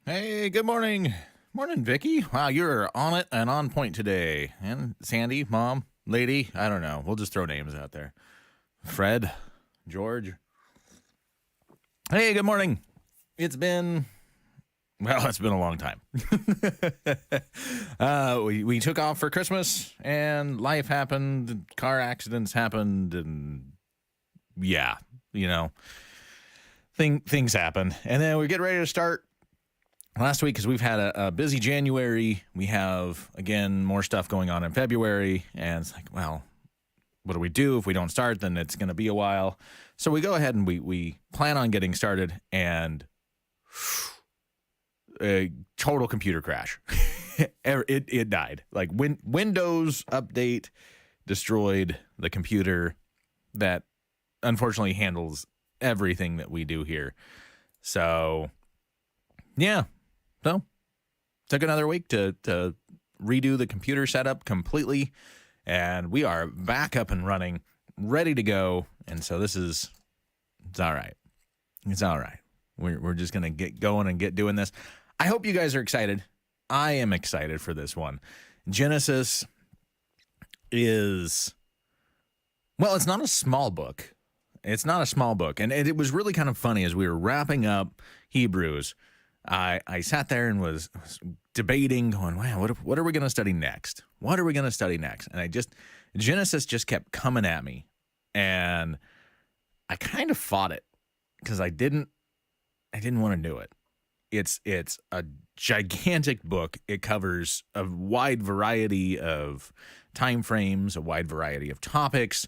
Hey, good morning. Morning, Vicky. Wow, you're on it and on point today. And Sandy, Mom, Lady, I don't know. We'll just throw names out there. Fred, George. Hey, good morning. It's been, it's been a long time. we took off for Christmas and life happened, car accidents happened, and yeah, you know, things happen. And then we get ready to start last week because we've had a busy January. We have, again, more stuff going on in February. And it's like, well, what do we do? If we don't start, then it's going to be a while. So we go ahead and we plan on getting started, and a total computer crash. It died. Like Windows update destroyed the computer that unfortunately handles everything that we do here. So, yeah. So, took another week to redo the computer setup completely, and we are back up and running, ready to go. And so it's all right. It's all right. We're just going to get going and get doing this. I hope you guys are excited. I am excited for this one. Genesis is, well, it's not a small book. It's not a small book. And it was really kind of funny as we were wrapping up Hebrews. I sat there and was debating, going, wow, what are we going to study next? What are we going to study next? And Genesis just kept coming at me. And I kind of fought it because I didn't want to do it. It's a gigantic book. It covers a wide variety of time frames, a wide variety of topics,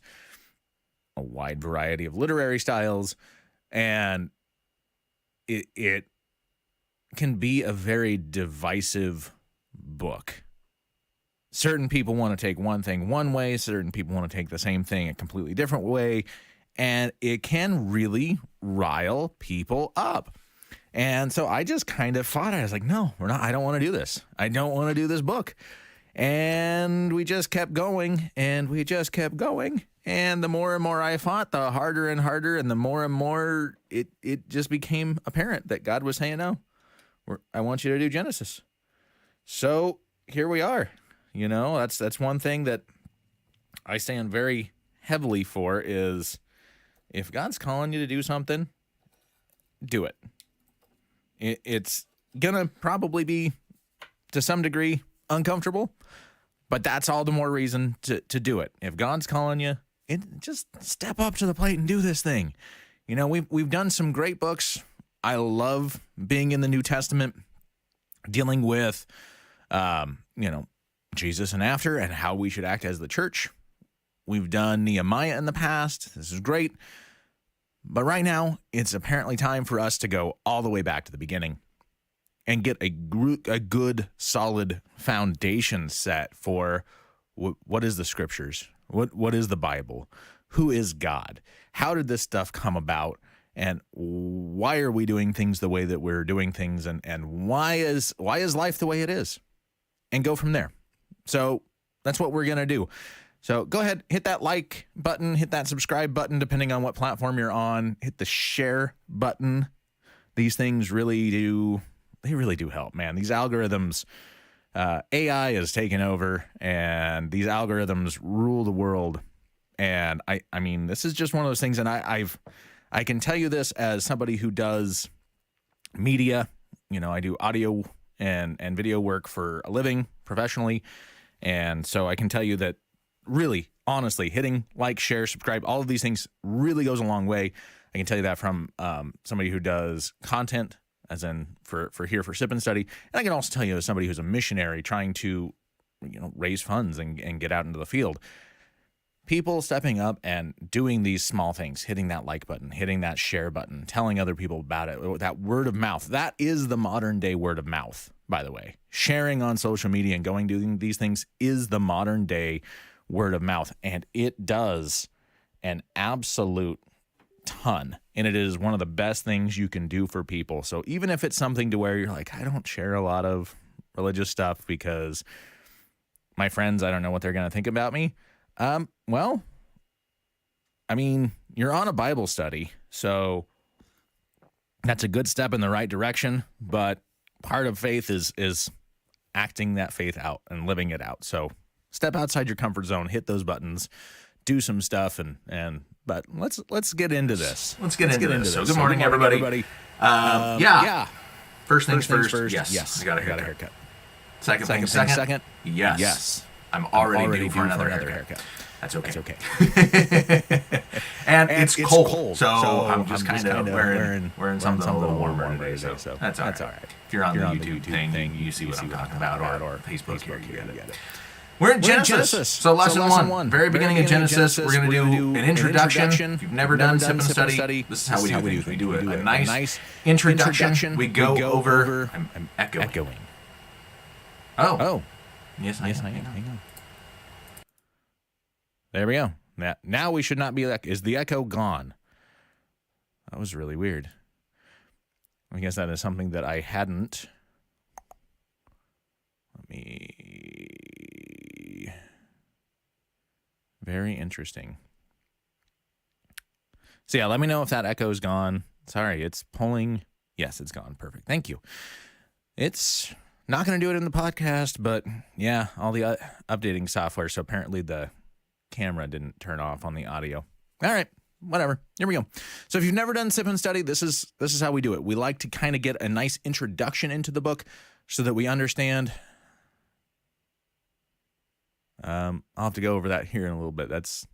a wide variety of literary styles, and it can be a very divisive book. Certain people want to take one thing one way, certain people want to take the same thing a completely different way, and it can really rile people up. And so I just kind of fought it. I was like, no, I don't want to do this. I don't want to do this book. And we just kept going, and we just kept going. And the more and more I fought, the harder and harder, and the more and more it just became apparent that God was saying, no, I want you to do Genesis. So here we are. You know, that's one thing that I stand very heavily for is if God's calling you to do something, do it. It's going to probably be, to some degree, uncomfortable, but that's all the more reason to do it. If God's calling you, just step up to the plate and do this thing. You know, we've done some great books. I love being in the New Testament, dealing with, Jesus and after and how we should act as the church. We've done Nehemiah in the past. This is great. But right now, it's apparently time for us to go all the way back to the beginning and get a good, solid foundation set for what is the scriptures? What is the Bible? Who is God? How did this stuff come about? And why are we doing things the way that we're doing things? And why is life the way it is? And go from there. So that's what we're going to do. So go ahead, hit that like button, hit that subscribe button, depending on what platform you're on. Hit the share button. These things really do help, man. These algorithms, AI is taking over, and these algorithms rule the world. And I mean, this is just one of those things, and I can tell you this as somebody who does media. You know, I do audio and video work for a living professionally. And so I can tell you that really, honestly, hitting like, share, subscribe, all of these things really goes a long way. I can tell you that from somebody who does content, as in for here for Sip and Study. And I can also tell you as somebody who's a missionary trying to, raise funds and get out into the field. People stepping up and doing these small things, hitting that like button, hitting that share button, telling other people about it, that word of mouth. That is the modern day word of mouth, by the way. Sharing on social media and doing these things is the modern day word of mouth. And it does an absolute ton. And it is one of the best things you can do for people. So even if it's something to where you're like, I don't share a lot of religious stuff because my friends, I don't know what they're going to think about me. Well, I mean, you're on a Bible study, so that's a good step in the right direction, but part of faith is acting that faith out and living it out. So step outside your comfort zone, hit those buttons, do some stuff, but let's get into this. Let's get into this. So good morning, everybody. Yeah. First things first. Yes. I got a haircut. Second thing second. Yes. I'm already due for another haircut. That's okay. and it's cold, so I'm just kind of wearing something a little warmer today. So that's all right. If you're on the YouTube thing, you see what I'm talking about, or Facebook here, you get it. We're in Genesis. So lesson one, very beginning of Genesis. We're going to do an introduction. If you've never done Sip and Study, this is how we do things. We do a nice introduction. We go over. I'm echoing. Oh. Yes, I am. Hang on. There we go. Now we should not be. Is the echo gone? That was really weird. I guess that is something that I hadn't. Very interesting. So yeah, let me know if that echo is gone. Sorry, it's pulling. Yes, it's gone. Perfect. Thank you. It's not going to do it in the podcast, but yeah, all the updating software. So apparently the camera didn't turn off on the audio. All right, whatever. Here we go. So if you've never done Sip and Study, this is how we do it. We like to kind of get a nice introduction into the book so that we understand. I'll have to go over that here in a little bit. That's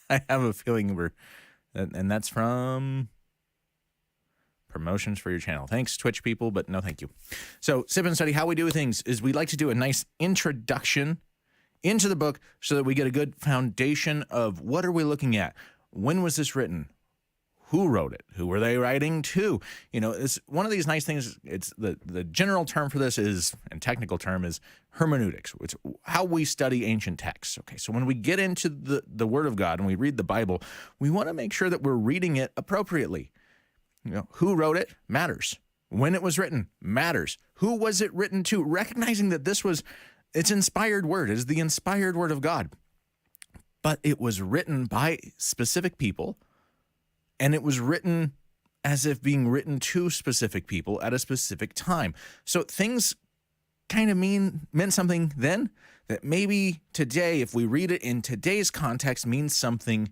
I have a feeling and that's from promotions for your channel. Thanks, Twitch people, but no thank you. So Sip and Study, how we do things is we like to do a nice introduction into the book so that we get a good foundation of what are we looking at? When was this written? Who wrote it? Who were they writing to? You know, it's one of these nice things. It's the general term for this is, and technical term is hermeneutics. It's how we study ancient texts. Okay, so when we get into the Word of God and we read the Bible, we want to make sure that we're reading it appropriately. You know, who wrote it matters. When it was written matters. Who was it written to? Recognizing that it's inspired word. It is the inspired word of God. But it was written by specific people, and it was written as if being written to specific people at a specific time. So things kind of meant something then that maybe today, if we read it in today's context, means something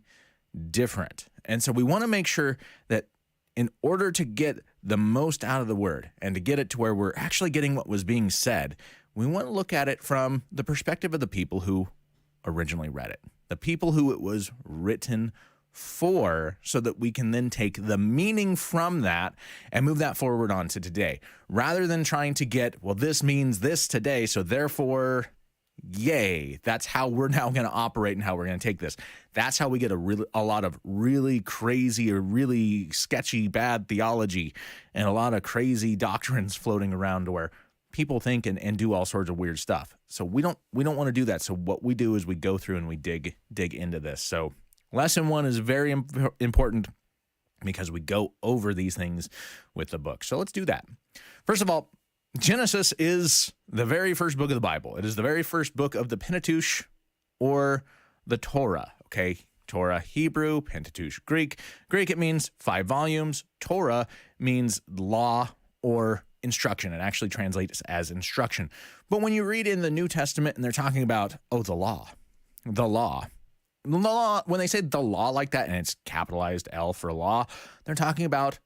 different. And so we want to make sure that in order to get the most out of the word and to get it to where we're actually getting what was being said, we want to look at it from the perspective of the people who originally read it, the people who it was written for, so that we can then take the meaning from that and move that forward onto today, rather than trying to get, well, this means this today, so therefore, yay, that's how we're now going to operate and how we're going to take this. That's how we get a lot of really crazy or really sketchy bad theology and a lot of crazy doctrines floating around to where people think and do all sorts of weird stuff. So we don't want to do that. So what we do is we go through and we dig into this. So lesson one is very important because we go over these things with the book. So let's do that. First of all, Genesis is the very first book of the Bible. It is the very first book of the Pentateuch or the Torah, okay? Torah, Hebrew, Pentateuch, Greek. Greek, it means 5 volumes. Torah means law or instruction. It actually translates as instruction. But when you read in the New Testament and they're talking about, the law, when they say the law like that, and it's capitalized L for law, they're talking about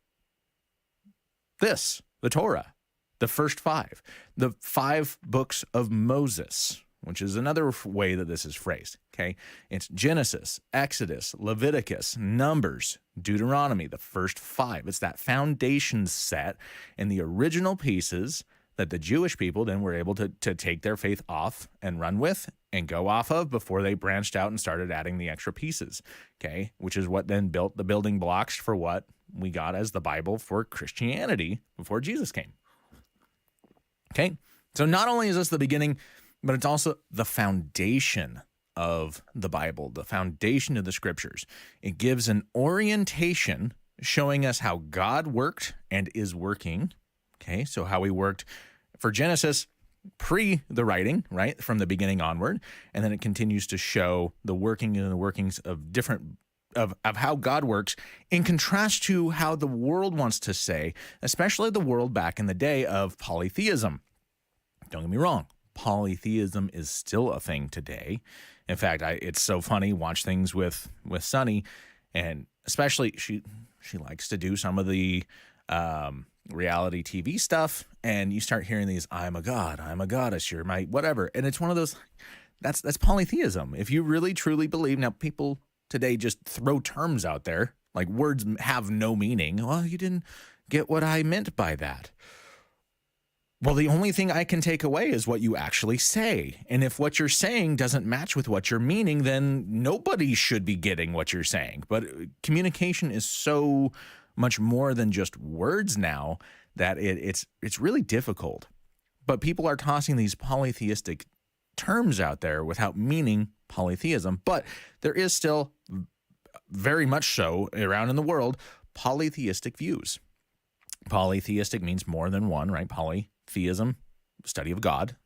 this, the Torah, the first 5, the 5 books of Moses, which is another way that this is phrased, okay? It's Genesis, Exodus, Leviticus, Numbers, Deuteronomy, the first 5. It's that foundation set in the original pieces that the Jewish people then were able to take their faith off and run with and go off of before they branched out and started adding the extra pieces, okay? Which is what then built the building blocks for what we got as the Bible for Christianity before Jesus came. Okay, so not only is this the beginning, but it's also the foundation of the Bible, the foundation of the scriptures. It gives an orientation showing us how God worked and is working. Okay, so how he worked for Genesis pre the writing, right, from the beginning onward, and then it continues to show the working and the workings of different of how God works in contrast to how the world wants to say, especially the world back in the day of polytheism. Don't get me wrong, polytheism is still a thing today. In fact, it's so funny, watch things with Sunny, and especially she likes to do some of the reality TV stuff, and you start hearing these, I'm a god, I'm a goddess, you're my whatever. And it's one of those, that's polytheism. If you really truly believe, now people today just throw terms out there, like words have no meaning. Well, you didn't get what I meant by that. Well, the only thing I can take away is what you actually say. And if what you're saying doesn't match with what you're meaning, then nobody should be getting what you're saying. But communication is so much more than just words now that it's really difficult. But people are tossing these polytheistic terms out there without meaning polytheism. But there is still very much so around in the world polytheistic views. Polytheistic means more than one, right? Polytheism, study of God,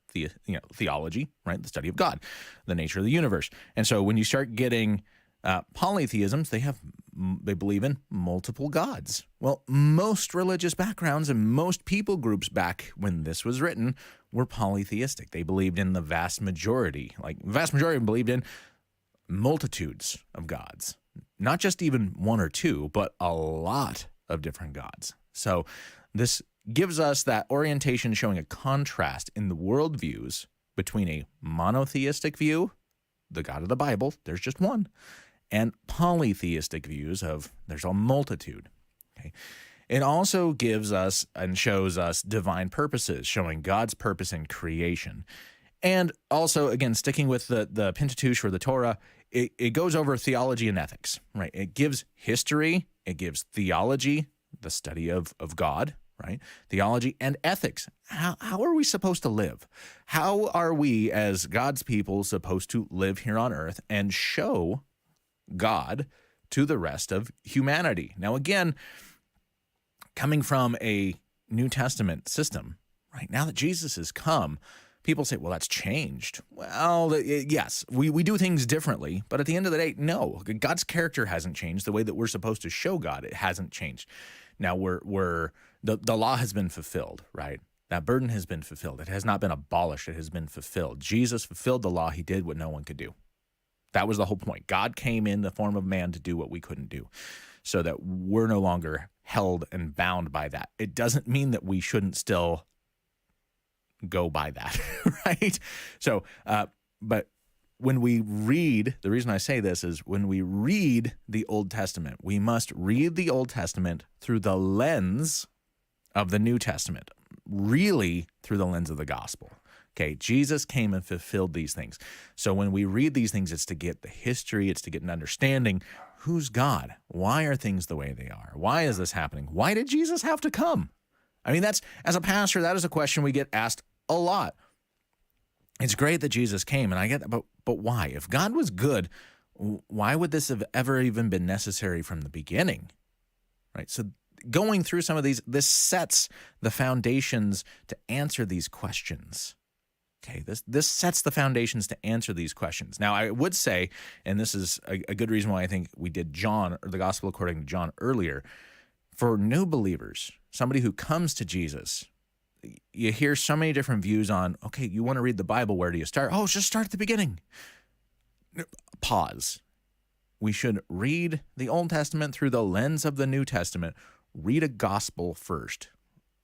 theology, right? The study of God, the nature of the universe. And so when you start getting polytheisms, they believe in multiple gods. Well, most religious backgrounds and most people groups back when this was written were polytheistic. They believed in the vast majority believed in multitudes of gods, not just even one or two, but a lot of different gods. So this gives us that orientation showing a contrast in the worldviews between a monotheistic view, the God of the Bible, there's just one, and polytheistic views of there's a multitude. Okay. It also gives us and shows us divine purposes, showing God's purpose in creation. And also, again, sticking with the Pentateuch or the Torah, it goes over theology and ethics, right? It gives history, it gives theology, the study of God, right? Theology and ethics. How are we supposed to live? How are we as God's people supposed to live here on earth and show God to the rest of humanity? Now, again, coming from a New Testament system, right? Now that Jesus has come, people say, well, that's changed. Well, yes, we do things differently, but at the end of the day, no, God's character hasn't changed. The way that we're supposed to show God, it hasn't changed. Now the law has been fulfilled, right? That burden has been fulfilled. It has not been abolished. It has been fulfilled. Jesus fulfilled the law. He did what no one could do. That was the whole point. God came in the form of man to do what we couldn't do, so that we're no longer held and bound by that. It doesn't mean that we shouldn't still go by that, right? So, but when we read, the reason I say this is when we read the Old Testament, we must read the Old Testament through the lens of the New Testament, really through the lens of the gospel. Okay, Jesus came and fulfilled these things. So when we read these things, it's to get the history, it's to get an understanding. Who's God? Why are things the way they are? Why is this happening? Why did Jesus have to come? I mean, that's, as a pastor, that is a question we get asked a lot. It's great that Jesus came, and I get that, but why? If God was good, why would this have ever even been necessary from the beginning? Right? So going through some of these, this sets the foundations to answer these questions. Okay, this sets the foundations to answer these questions. Now, I would say, and this is a good reason why I think we did John, or the Gospel according to John earlier, for new believers, somebody who comes to Jesus, you hear so many different views on, okay, you want to read the Bible, where do you start? Oh, just start at the beginning. Pause. We should read the Old Testament through the lens of the New Testament. Read a gospel first,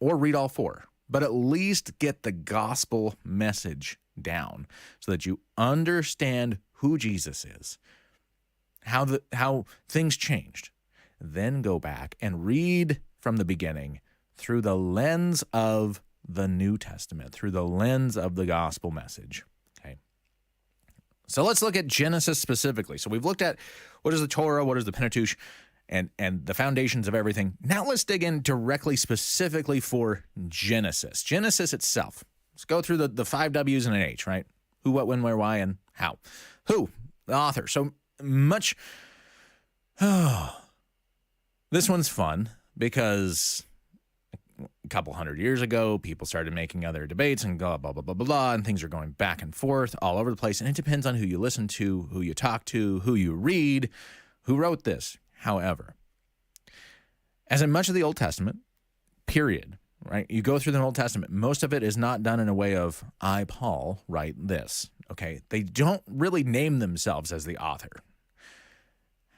or read all four, but at least get the gospel message down so that you understand who Jesus is, how things changed. Then go back and read from the beginning through the lens of the New Testament, through the lens of the gospel message. Okay. So let's look at Genesis specifically. So we've looked at what is the Torah, what is the Pentateuch, and the foundations of everything. Now let's dig in directly, specifically for Genesis. Genesis itself. Let's go through the 5 W's and an H, right? Who, what, when, where, why, and how. Who? The author. So much. This one's fun because a couple hundred years ago, people started making other debates and blah, blah, blah, blah, blah, and things are going back and forth all over the place. And it depends on who you listen to, who you talk to, who you read, who wrote this. However, as in much of the Old Testament, period, right? You go through the Old Testament, most of it is not done in a way of, I, Paul, write this, okay? They don't really name themselves as the author.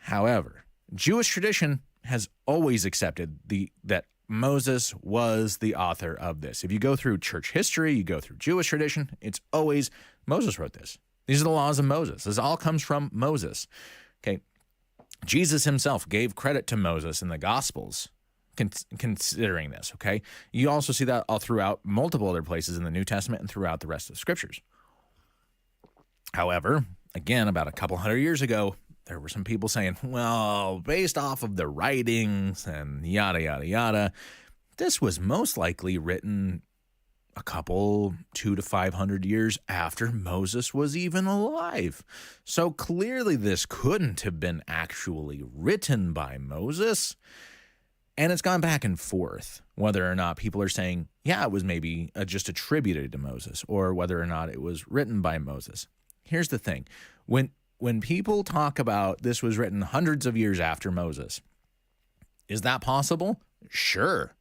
However, Jewish tradition has always accepted that Moses was the author of this. If you go through church history, you go through Jewish tradition, it's always Moses wrote this. These are the laws of Moses. This all comes from Moses. Okay. Jesus himself gave credit to Moses in the Gospels considering this, okay? You also see that all throughout multiple other places in the New Testament and throughout the rest of the scriptures. However, again, about a couple hundred years ago, there were some people saying, well, based off of the writings and yada, yada, yada, this was most likely written a couple 200 to 500 years after Moses was even alive. So clearly this couldn't have been actually written by Moses. And it's gone back and forth whether or not people are saying, yeah, it was maybe just attributed to Moses, or whether or not it was written by Moses. Here's the thing. When people talk about this was written hundreds of years after Moses, is that possible? Sure.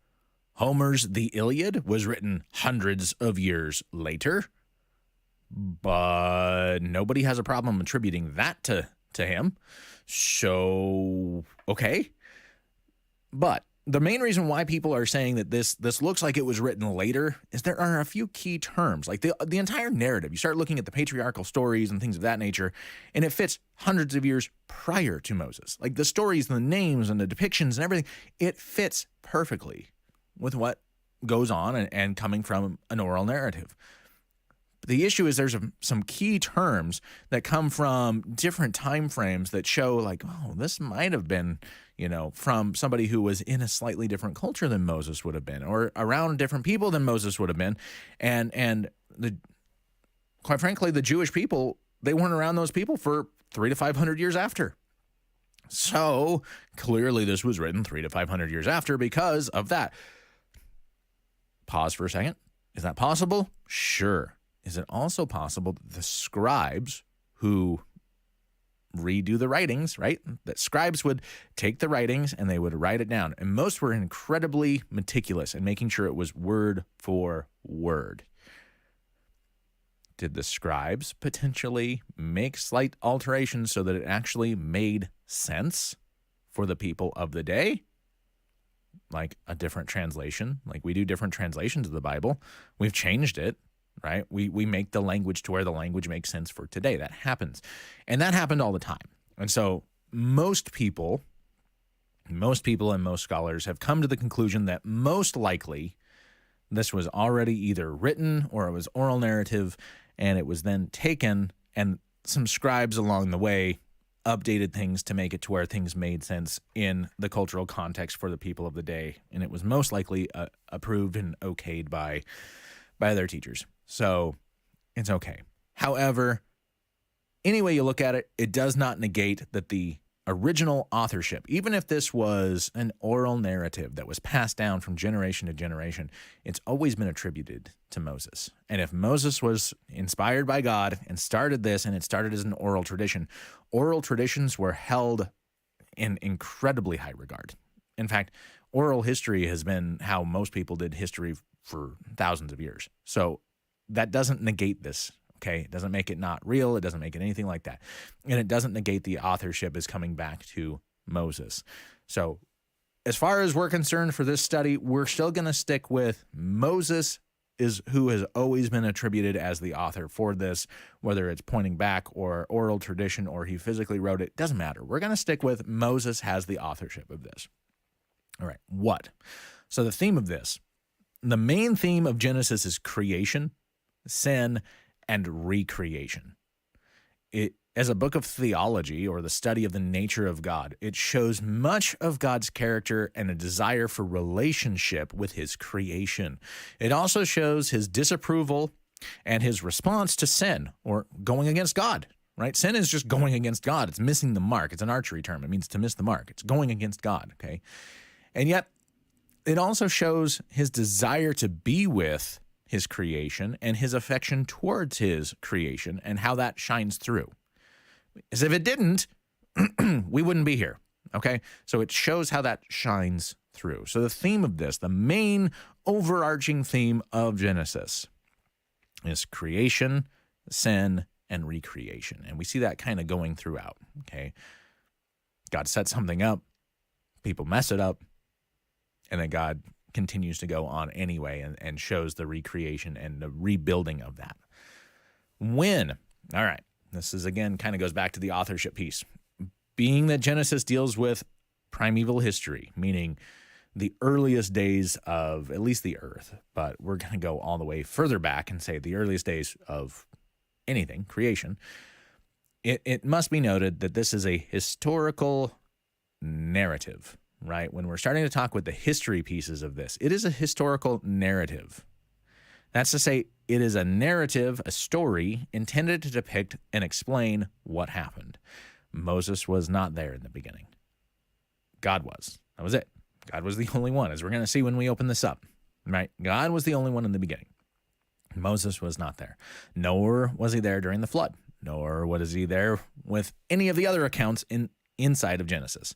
Homer's The Iliad was written hundreds of years later, but nobody has a problem attributing that to him. So, okay. But the main reason why people are saying that this looks like it was written later is there are a few key terms. Like the entire narrative, you start looking at the patriarchal stories and things of that nature, and it fits hundreds of years prior to Moses. Like the stories and the names and the depictions and everything, it fits perfectly with what goes on and coming from an oral narrative. But the issue is there's some key terms that come from different time frames that show like, oh, this might have been, from somebody who was in a slightly different culture than Moses would have been, or around different people than Moses would have been. And quite frankly, the Jewish people, they weren't around those people for 300 to 500 years after. So clearly this was written 300 to 500 years after because of that. Pause for a second. Is that possible? Sure. Is it also possible that the scribes who redo the writings, right? That scribes would take the writings and they would write it down. And most were incredibly meticulous in making sure it was word for word. Did the scribes potentially make slight alterations so that it actually made sense for the people of the day? Like a different translation, like we do different translations of the Bible. We've changed it, right? We make the language to where the language makes sense for today. That happens. And that happened all the time. And so most people and most scholars have come to the conclusion that most likely this was already either written or it was oral narrative, and it was then taken and some scribes along the way updated things to make it to where things made sense in the cultural context for the people of the day. And it was most likely approved and okayed by their teachers. So it's okay. However, any way you look at it, it does not negate that the original authorship, even if this was an oral narrative that was passed down from generation to generation, it's always been attributed to Moses. And if Moses was inspired by God and started this, and it started as an oral tradition, oral traditions were held in incredibly high regard. In fact, oral history has been how most people did history for thousands of years. So that doesn't negate this. Okay, it doesn't make it not real. It doesn't make it anything like that. And it doesn't negate the authorship is coming back to Moses. So as far as we're concerned for this study, we're still going to stick with Moses is who has always been attributed as the author for this, whether it's pointing back or oral tradition or he physically wrote it, doesn't matter. We're going to stick with Moses has the authorship of this. All right, what? So the theme of this, the main theme of Genesis is creation, sin, and recreation. It, as a book of theology or the study of the nature of God, it shows much of God's character and a desire for relationship with his creation. It also shows his disapproval and his response to sin or going against God, right? Sin is just going against God. It's missing the mark. It's an archery term. It means to miss the mark. It's going against God, okay? And yet, it also shows his desire to be with his creation and his affection towards his creation and how that shines through. As if it didn't, we wouldn't be here. Okay, so it shows how that shines through. So the theme of this, the main overarching theme of Genesis, is creation, sin, and recreation. And we see that kind of going throughout. Okay, God sets something up, people mess it up, and then God continues to go on anyway and shows the recreation and the rebuilding of that. When, all right, this is again kind of goes back to the authorship piece. Being that Genesis deals with primeval history, meaning the earliest days of at least the earth, but we're going to go all the way further back and say the earliest days of anything, creation, it must be noted that this is a historical narrative, right? When we're starting to talk with the history pieces of this, it is a historical narrative. That's to say, it is a narrative, a story intended to depict and explain what happened. Moses was not there in the beginning. God was. That was it. God was the only one, as we're going to see when we open this up, right? God was the only one in the beginning. Moses was not there. Nor was he there during the flood. Nor was he there with any of the other accounts inside of Genesis.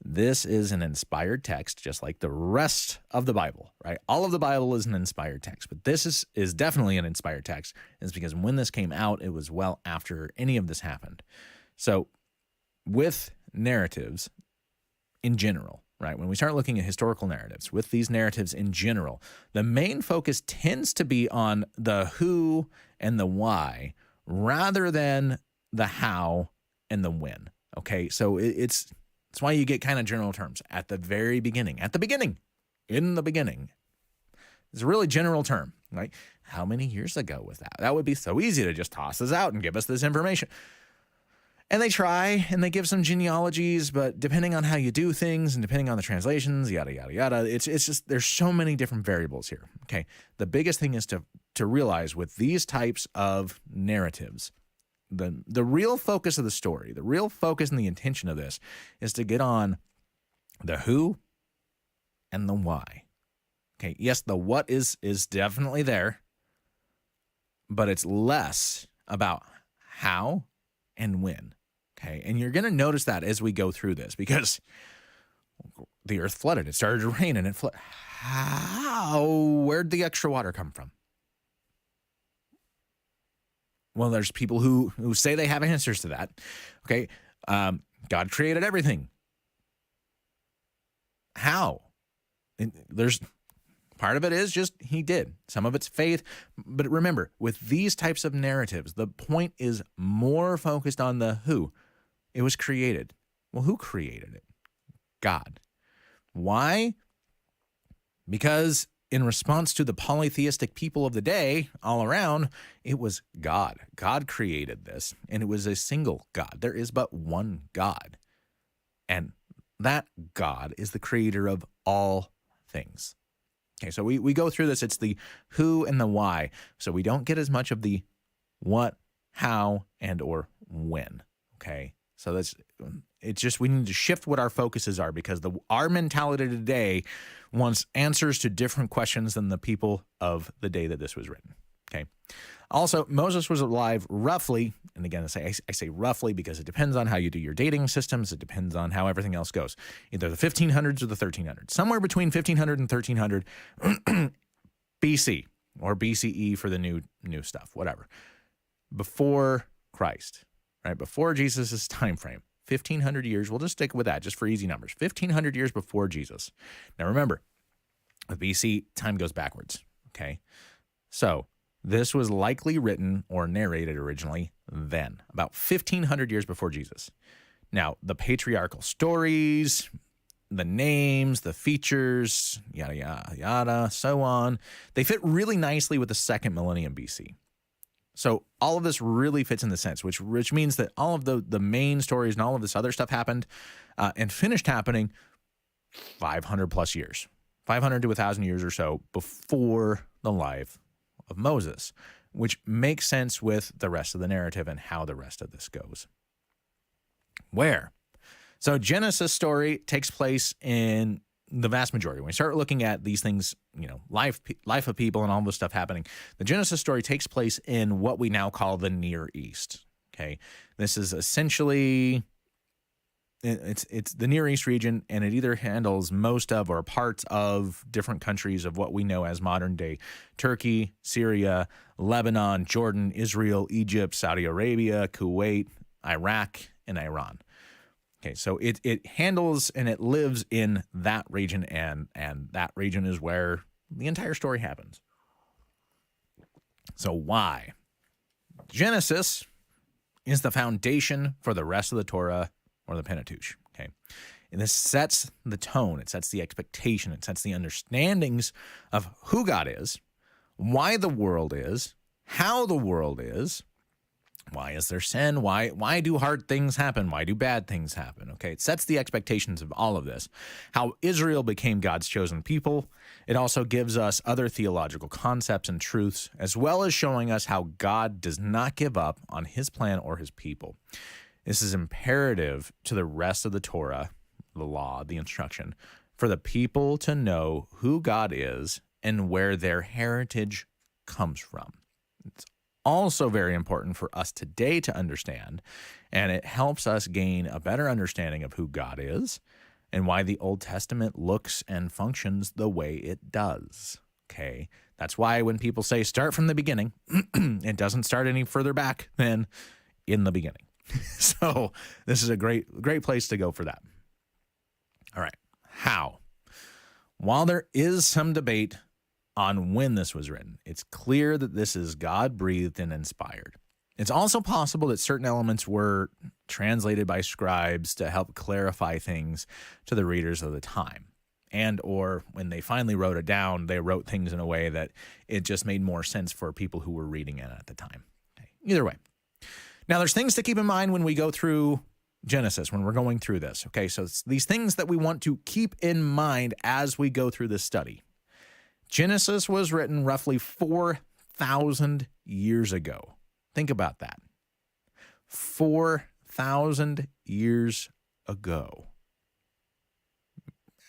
This is an inspired text, just like the rest of the Bible, right? All of the Bible is an inspired text, but this is definitely an inspired text. It's because when this came out, it was well after any of this happened. So with narratives in general, right, when we start looking at historical narratives, with these narratives in general, the main focus tends to be on the who and the why rather than the how and the when, okay? So it's why you get kind of general terms at the very beginning. At the beginning, in the beginning. It's a really general term, right? How many years ago was that? That would be so easy to just toss this out and give us this information. And they try, and they give some genealogies, but depending on how you do things and depending on the translations, yada, yada, yada, it's just, there's so many different variables here, okay? The biggest thing is to realize with these types of narratives, the real focus of the story, the real focus and the intention of this is to get on the who and the why. Okay, yes, the what is definitely there, but it's less about how and when. Okay, and you're going to notice that as we go through this because the earth flooded. It started to rain and it flooded. How? Where'd the extra water come from? Well, there's people who say they have answers to that. Okay, God created everything. How? There's part of it is just he did. Some of it's faith. But remember, with these types of narratives, the point is more focused on the who. It was created. Well, who created it? God. Why? Because in response to the polytheistic people of the day all around, it was God. God created this, and it was a single God. There is but one God. And that God is the creator of all things. Okay, so we go through this. It's the who and the why. So we don't get as much of the what, how, and or when. Okay, so it's just we need to shift what our focuses are because our mentality today wants answers to different questions than the people of the day that this was written. Okay. Also, Moses was alive roughly, and again, I say roughly because it depends on how you do your dating systems. It depends on how everything else goes. Either the 1500s or the 1300s. Somewhere between 1500 and 1300 BC or BCE for the new stuff, whatever. Before Christ, right? Before Jesus' time frame. 1,500 years. We'll just stick with that just for easy numbers. 1,500 years before Jesus. Now remember, with BC, time goes backwards. Okay. So this was likely written or narrated originally then, about 1,500 years before Jesus. Now, the patriarchal stories, the names, the features, yada, yada, yada, so on, they fit really nicely with the second millennium BC. So all of this really fits in the sense, which means that all of the main stories and all of this other stuff happened and finished happening 500 plus years, 500 to 1,000 years or so before the life of Moses, which makes sense with the rest of the narrative and how the rest of this goes. Where? So Genesis story takes place in the vast majority. When we start looking at these things, life of people and all this stuff happening, the Genesis story takes place in what we now call the Near East. Okay, this is essentially it's the Near East region, and it either handles most of or parts of different countries of what we know as modern day Turkey, Syria, Lebanon, Jordan, Israel, Egypt, Saudi Arabia, Kuwait, Iraq, and Iran. Okay, so it handles and it lives in that region, and that region is where the entire story happens. So why? Genesis is the foundation for the rest of the Torah or the Pentateuch. Okay, and this sets the tone, it sets the expectation, it sets the understandings of who God is, why the world is, how the world is. Why is there sin? Why do hard things happen? Why do bad things happen? Okay, it sets the expectations of all of this. How Israel became God's chosen people. It also gives us other theological concepts and truths, as well as showing us how God does not give up on his plan or his people. This is imperative to the rest of the Torah, the law, the instruction, for the people to know who God is and where their heritage comes from. It's also very important for us today to understand, and it helps us gain a better understanding of who God is and why the Old Testament looks and functions the way it does. Okay, that's why when people say start from the beginning, it doesn't start any further back than in the beginning. So this is a great place to go for that. All right, how? While there is some debate on when this was written, it's clear that this is God-breathed and inspired. It's also possible that certain elements were translated by scribes to help clarify things to the readers of the time. And or when they finally wrote it down, they wrote things in a way that it just made more sense for people who were reading it at the time. Okay. Either way. Now, there's things to keep in mind when we go through Genesis, when we're going through this. Okay, so it's these things that we want to keep in mind as we go through this study. Genesis was written roughly 4,000 years ago. Think about that. 4,000 years ago.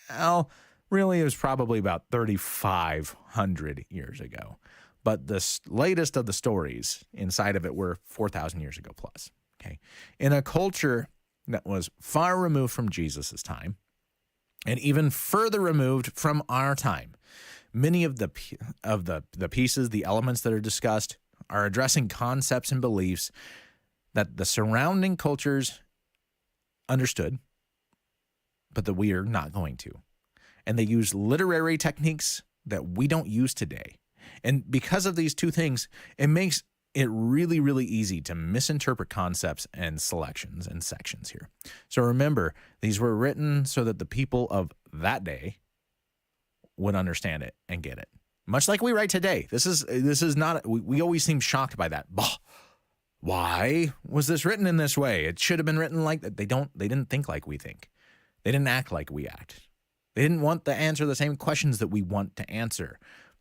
Well, really, it was probably about 3,500 years ago. But the latest of the stories inside of it were 4,000 years ago plus. Okay, in a culture that was far removed from Jesus' time and even further removed from our time. Many of the pieces, the elements that are discussed, are addressing concepts and beliefs that the surrounding cultures understood, but that we are not going to. And they use literary techniques that we don't use today. And because of these two things, it makes it really, really easy to misinterpret concepts and selections and sections here. So remember, these were written so that the people of that day would understand it and get it. Much like we write today. This is not, we always seem shocked by that. Bah, why was this written in this way? It should have been written like that. They didn't think like we think. They didn't act like we act. They didn't want to answer the same questions that we want to answer.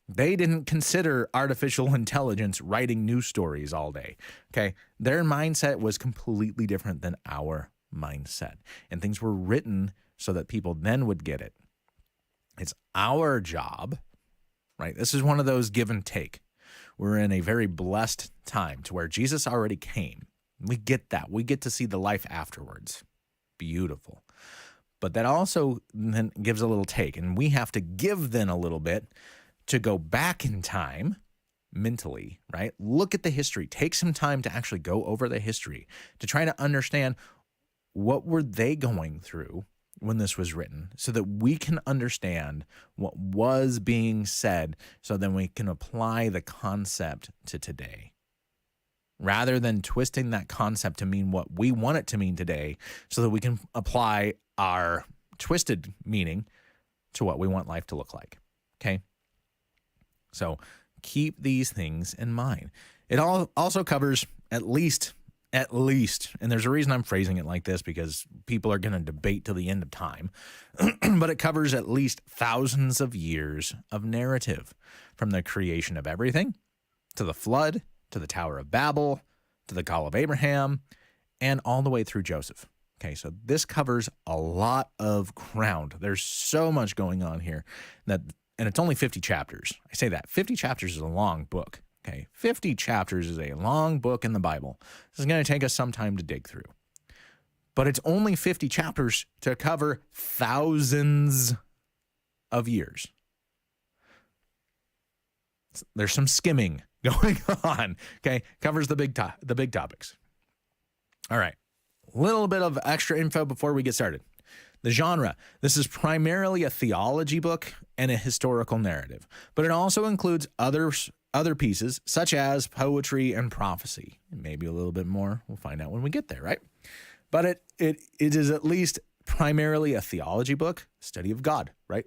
They didn't consider artificial intelligence writing news stories all day. Okay. Their mindset was completely different than our mindset. And things were written so that people then would get it. It's our job, right? This is one of those give and take. We're in a very blessed time to where Jesus already came. We get that. We get to see the life afterwards. Beautiful. But that also then gives a little take. And we have to give then a little bit to go back in time mentally, right? Look at the history. Take some time to actually go over the history to try to understand what were they going through when this was written so that we can understand what was being said so then we can apply the concept to today. Rather than twisting that concept to mean what we want it to mean today so that we can apply our twisted meaning to what we want life to look like. Okay? So keep these things in mind. It also covers at least, and there's a reason I'm phrasing it like this because people are going to debate till the end of time, but it covers at least thousands of years of narrative from the creation of everything to the flood, to the Tower of Babel, to the call of Abraham, and all the way through Joseph. Okay, so this covers a lot of ground. There's so much going on here and it's only 50 chapters. I say that 50 chapters is a long book. Okay, 50 chapters is a long book in the Bible. This is going to take us some time to dig through. but it's only 50 chapters to cover thousands of years. There's some skimming going on, okay? Covers the big topics. All right, a little bit of extra info before we get started. The genre. This is primarily a theology book and a historical narrative, but it also includes other pieces such as poetry and prophecy. Maybe a little bit more. We'll find out when we get there, right? But it is at least primarily a theology book, study of God, right?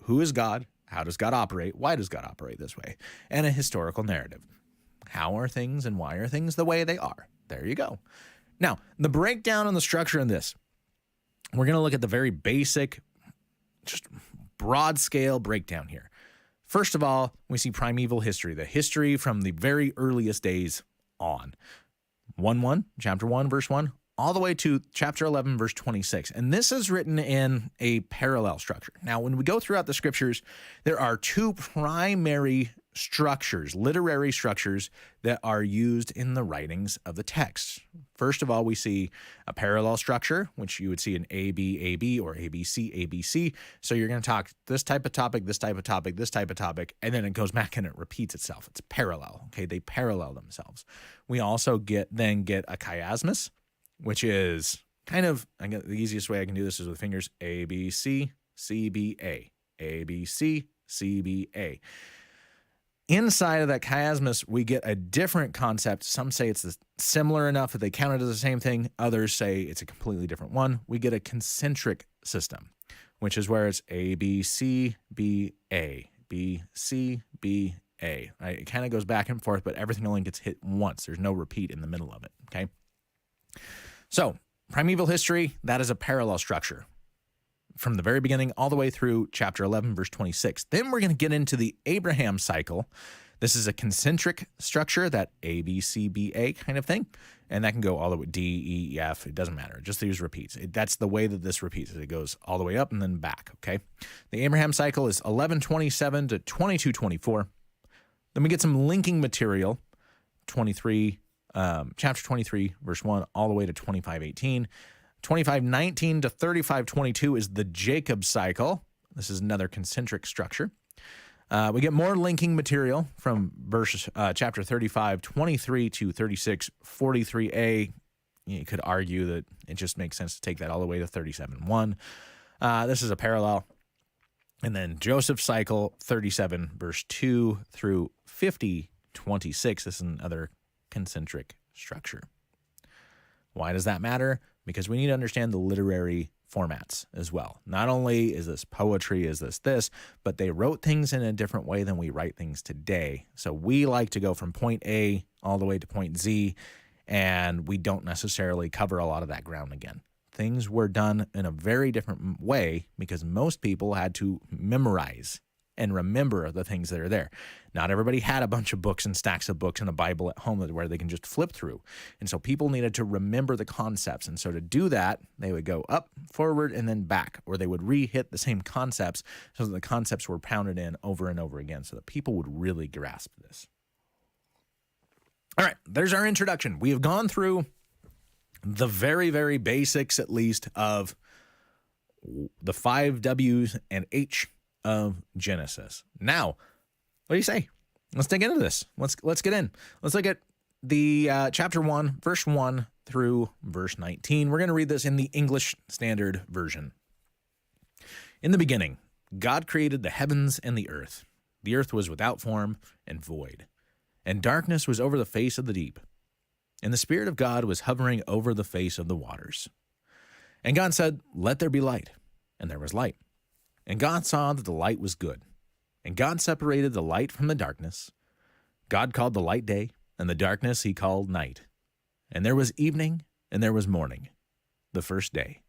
Who is God? How does God operate? Why does God operate this way? And a historical narrative. How are things and why are things the way they are? There you go. Now, the breakdown and the structure in this, we're going to look at the very basic, just broad scale breakdown here. First of all, we see primeval history, the history from the very earliest days on. Chapter 1, verse 1, all the way to chapter 11, verse 26. And this is written in a parallel structure. Now, when we go throughout the scriptures, there are two primary structures, literary structures, that are used in the writings of the text. First of all, we see a parallel structure, which you would see in AB, or ABC, ABC. So you're going to talk this type of topic, this type of topic, this type of topic, and then it goes back and it repeats itself. It's parallel, okay? They parallel themselves. We also get a chiasmus, which is kind of, the easiest way I can do this is with fingers, A, B, C, C, B, A, A, B, C, C, B, A. Inside of that chiasmus, we get a different concept. Some say it's similar enough that they count it as the same thing. Others say it's a completely different one. We get a concentric system, which is where it's A, B, C, B, A, B, C, B, A. Right? It kind of goes back and forth, but everything only gets hit once. There's no repeat in the middle of it, okay? So, primeval history, that is a parallel structure from the very beginning all the way through chapter 11, verse 26. Then we're going to get into the Abraham cycle. This is a concentric structure, that A, B, C, B, A kind of thing. And that can go all the way, D, E, F, it doesn't matter. Just these repeats. That's the way that this repeats. It goes all the way up and then back, okay? The Abraham cycle is 1127 to 2224. Then we get some linking material, chapter 23, verse 1, all the way to 2518. 2519 to 3522 is the Jacob cycle. This is another concentric structure. We get more linking material from chapter 35, 23 to 36, 43a. You could argue that it just makes sense to take that all the way to 37:1. This is a parallel. And then Joseph cycle, 37, verse 2 through 50, 26. This is another concentric structure. Why does that matter? Because we need to understand the literary formats as well. Not only is this poetry, is this, but they wrote things in a different way than we write things today. So we like to go from point A all the way to point Z, and we don't necessarily cover a lot of that ground again. Things were done in a very different way because most people had to memorize and remember the things that are there. Not everybody had a bunch of books and stacks of books and a Bible at home where they can just flip through. And so people needed to remember the concepts. And so to do that, they would go up, forward, and then back, or they would re-hit the same concepts so that the concepts were pounded in over and over again so that people would really grasp this. All right, there's our introduction. We have gone through the very, very basics, at least, of the 5 W's and H of Genesis. Now, what do you say? Let's dig into this. Let's get in. Let's look at the chapter 1, verse 1 through verse 19. We're going to read this in the English Standard Version. In the beginning, God created the heavens and the earth. The earth was without form and void, and darkness was over the face of the deep. And the Spirit of God was hovering over the face of the waters. And God said, "Let there be light." And there was light. And God saw that the light was good. And God separated the light from the darkness. God called the light day, and the darkness he called night. And there was evening, and there was morning, the first day.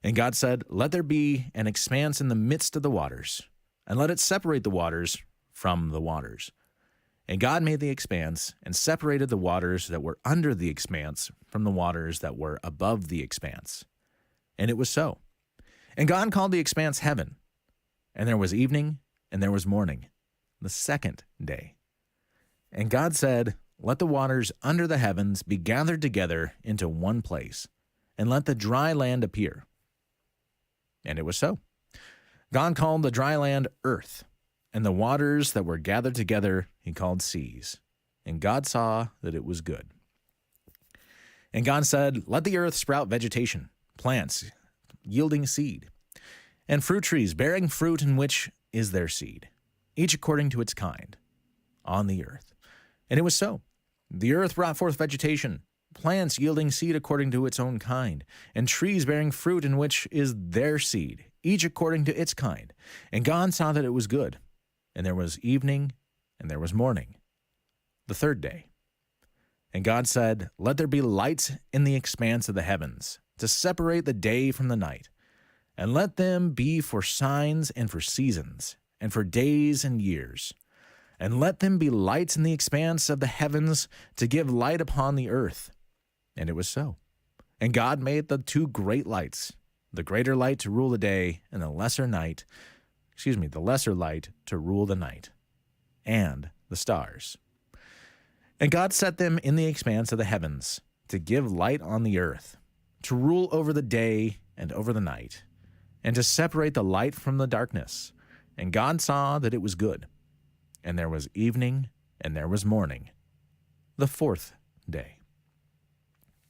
And God said, "Let there be an expanse in the midst of the waters, and let it separate the waters from the waters." And God made the expanse, and separated the waters that were under the expanse from the waters that were above the expanse. And it was so. And God called the expanse heaven. And there was evening, and there was morning, the second day. And God said, "Let the waters under the heavens be gathered together into one place, and let the dry land appear. And it was so. God called the dry land earth, and the waters that were gathered together he called seas. And God saw that it was good. And God said, let the earth sprout vegetation, plants yielding seed, and fruit trees bearing fruit in which is their seed, each according to its kind, on the earth. And it was so. The earth brought forth vegetation, plants yielding seed according to its own kind, and trees bearing fruit in which is their seed, each according to its kind. And God saw that it was good. And there was evening, and there was morning, the third day. And God said, let there be lights in the expanse of the heavens, to separate the day from the night, and let them be for signs and for seasons, and for days and years. And let them be lights in the expanse of the heavens, to give light upon the earth. And it was so. And God made the two great lights, the greater light to rule the day, and the lesser light to rule the night, and the stars. And God set them in the expanse of the heavens, to give light on the earth, to rule over the day and over the night, and to separate the light from the darkness. And God saw that it was good. And there was evening, and there was morning, the fourth day.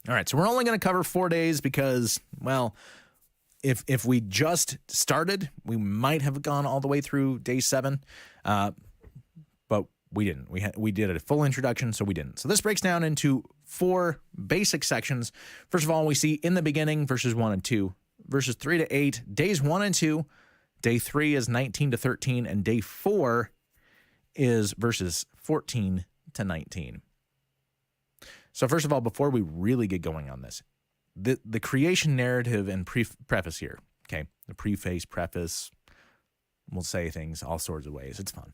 All right, so we're only going to cover 4 days because, well, if we just started, we might have gone all the way through day 7, but we didn't. We did a full introduction, so we didn't. So this breaks down into 4 basic sections. First of all, we see in the beginning, verses 1 and 2, verses 3 to 8, days 1 and 2, day 3 is 19 to 13, and day 4 is verses 14 to 19. So first of all, before we really get going on this, the creation narrative and preface here, okay? The preface, we'll say things all sorts of ways. It's fun.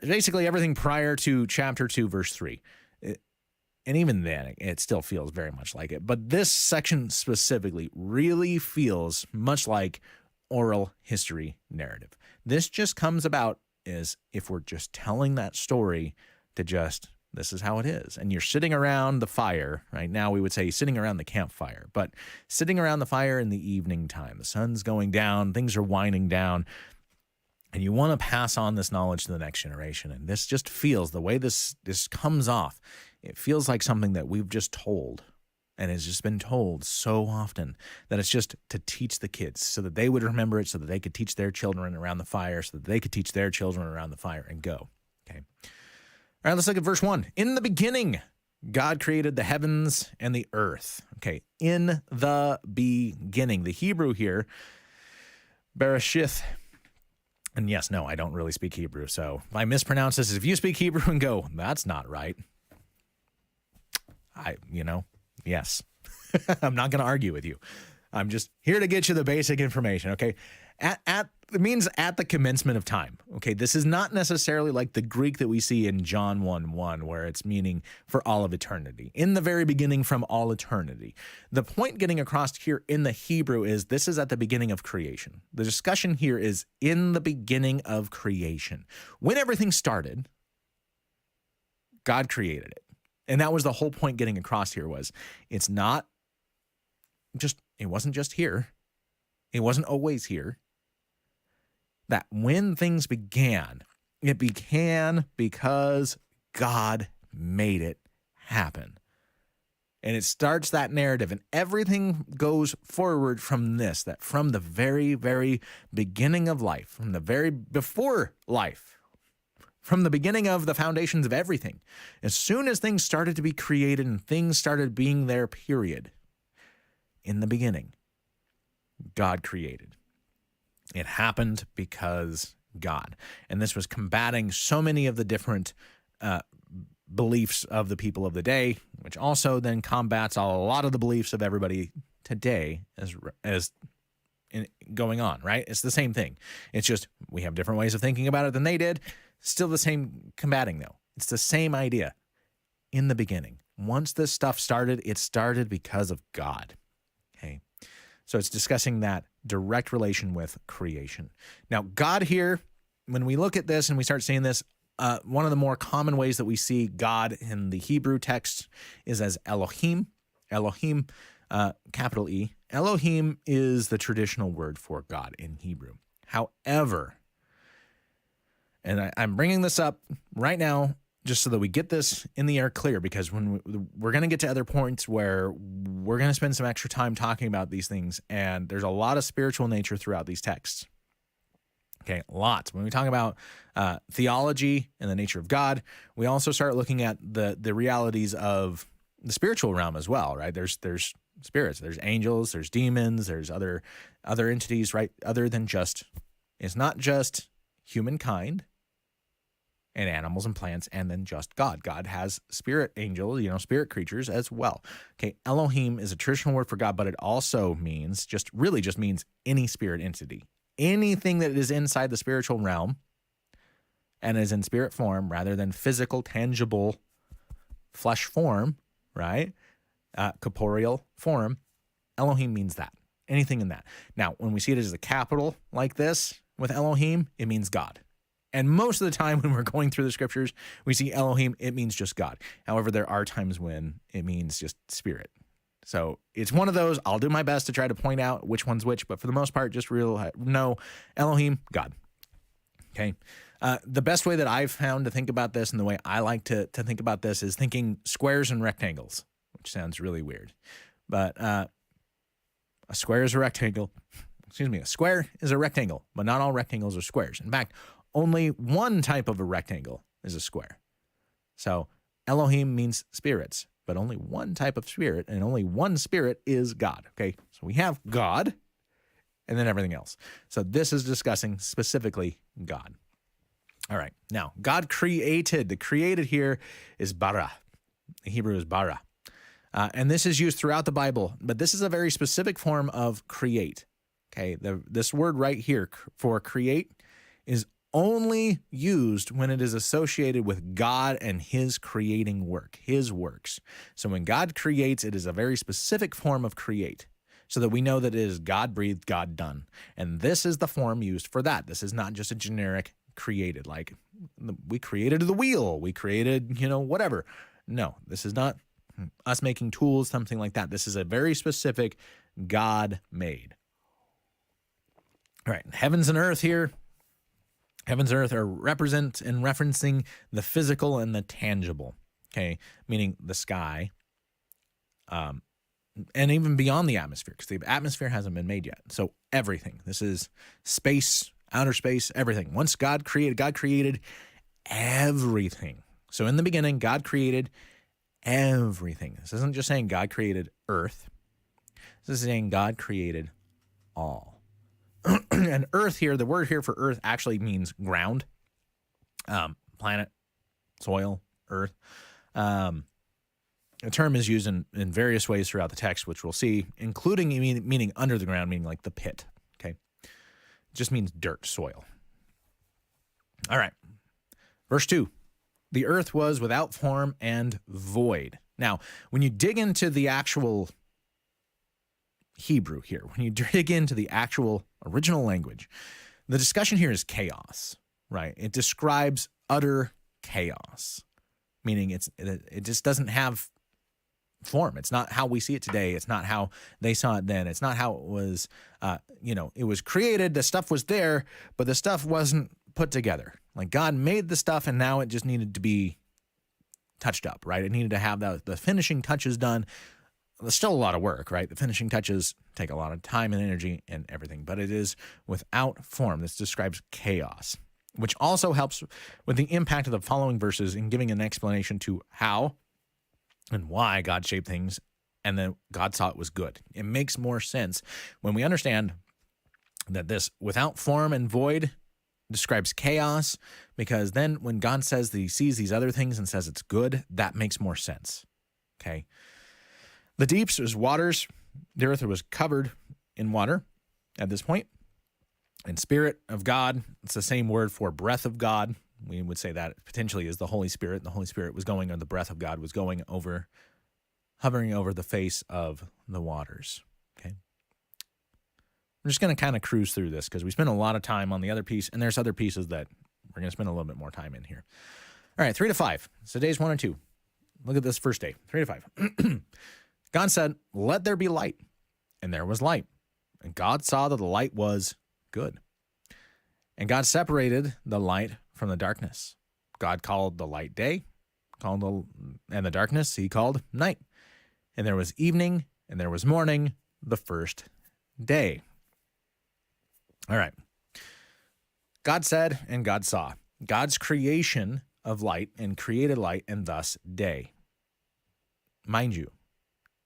Basically everything prior to chapter 2, verse 3. And even then, it still feels very much like it. But this section specifically really feels much like oral history narrative. This just comes about as if we're just telling that story to just, this is how it is. And you're sitting around the fire. Right now we would say sitting around the campfire, but sitting around the fire in the evening time. The sun's going down, things are winding down, and you want to pass on this knowledge to the next generation. And this just feels, the way this comes off, it feels like something that we've just told, and has just been told so often that it's just to teach the kids so that they would remember it, so that they could teach their children around the fire, so that they could teach their children around the fire and go. Okay. All right, let's look at verse 1. In the beginning, God created the heavens and the earth. Okay, in the beginning. The Hebrew here, Bereshith. And yes, no, I don't really speak Hebrew, so if I mispronounce this, if you speak Hebrew and go, that's not right, yes. I'm not going to argue with you. I'm just here to get you the basic information, okay? It means at the commencement of time, okay? This is not necessarily like the Greek that we see in John 1:1, where it's meaning for all of eternity. In the very beginning, from all eternity. The point getting across here in the Hebrew is this is at the beginning of creation. The discussion here is in the beginning of creation. When everything started, God created it. And that was the whole point getting across here was it wasn't just here. It wasn't always here. That when things began, it began because God made it happen. And it starts that narrative, and everything goes forward from this, that from the very, very beginning of life, from the very before life, from the beginning of the foundations of everything, as soon as things started to be created and things started being there, period, in the beginning, God created. It happened because God. And this was combating so many of the different beliefs of the people of the day, which also then combats a lot of the beliefs of everybody today as going on, right? It's the same thing. It's just we have different ways of thinking about it than they did. Still the same combating, though. It's the same idea in the beginning. Once this stuff started, it started because of God. Okay. So it's discussing that direct relation with creation. Now, God here, when we look at this and we start seeing this, one of the more common ways that we see God in the Hebrew text is as Elohim. Elohim capital E. Elohim is the traditional word for God in Hebrew. However, and I'm bringing this up right now just so that we get this in the air clear, because when we're going to get to other points where we're going to spend some extra time talking about these things, and there's a lot of spiritual nature throughout these texts. Okay, lots. When we talk about theology and the nature of God, we also start looking at the realities of the spiritual realm as well, right? There's spirits, there's angels, there's demons, there's other entities, right? Other than just, it's not just humankind and animals and plants, and then just God. God has spirit angels, spirit creatures as well. Okay, Elohim is a traditional word for God, but it also means just means any spirit entity. Anything that is inside the spiritual realm and is in spirit form rather than physical, tangible flesh form, right? Corporeal form, Elohim means that. Anything in that. Now, when we see it as a capital like this with Elohim, it means God. And most of the time when we're going through the scriptures, we see Elohim, it means just God. However, there are times when it means just spirit. So it's one of those, I'll do my best to try to point out which one's which, but for the most part, just know Elohim, God. Okay. The best way that I've found to think about this, and the way I like to think about this, is thinking squares and rectangles, which sounds really weird. But a square is a rectangle. A square is a rectangle, but not all rectangles are squares. In fact, only one type of a rectangle is a square. So Elohim means spirits, but only one type of spirit, and only one spirit is God. Okay, so we have God and then everything else. So this is discussing specifically God. All right, now God created. The created here is bara. The Hebrew is bara. And this is used throughout the Bible, but this is a very specific form of create. Okay, this word right here for create is only used when it is associated with God and his creating work, his works. So when God creates, it is a very specific form of create, so that we know that it is God breathed, God done. And this is the form used for that. This is not just a generic created, like we created the wheel, we created, whatever. No, this is not us making tools, something like that. This is a very specific God made. All right, heavens and earth here. Heavens and earth are referencing the physical and the tangible, okay, meaning the sky, and even beyond the atmosphere, because the atmosphere hasn't been made yet. So everything. This is space, outer space, everything. Once God created everything. So in the beginning, God created everything. This isn't just saying God created earth. This is saying God created all. And earth here, the word here for earth actually means ground, planet, soil, earth. The term is used in various ways throughout the text, which we'll see, including meaning under the ground, meaning like the pit. Okay. It just means dirt, soil. All right. Verse 2. The earth was without form and void. Now, when you dig into the actual Hebrew here, when you dig into the actual original language, the discussion here is chaos, right? It describes utter chaos, meaning it just doesn't have form. It's not how we see it today. It's not how they saw it then. It's not how it was, it was created. The stuff was there, but the stuff wasn't put together. Like God made the stuff, and now it just needed to be touched up, right? It needed to have the finishing touches done. There's still a lot of work, right? The finishing touches take a lot of time and energy and everything, but it is without form. This describes chaos, which also helps with the impact of the following verses in giving an explanation to how and why God shaped things, and then God saw it was good. It makes more sense when we understand that this without form and void describes chaos, because then when God says that he sees these other things and says it's good, that makes more sense, okay? The deeps was waters. The earth was covered in water at this point. And Spirit of God, it's the same word for breath of God. We would say that potentially is the Holy Spirit. The Holy Spirit was going, or the breath of God was going over, hovering over the face of the waters. Okay. We're just going to kind of cruise through this because we spent a lot of time on the other piece, and there's other pieces that we're going to spend a little bit more time in here. All right, 3 to 5. So days 1 and 2. Look at this first day, 3 to 5. God said, "Let there be light," and there was light. And God saw that the light was good. And God separated the light from the darkness. God called the light day, and the darkness he called night. And there was evening, and there was morning, the first day. All right. God said, and God saw. God's creation of light and created light, and thus day. Mind you,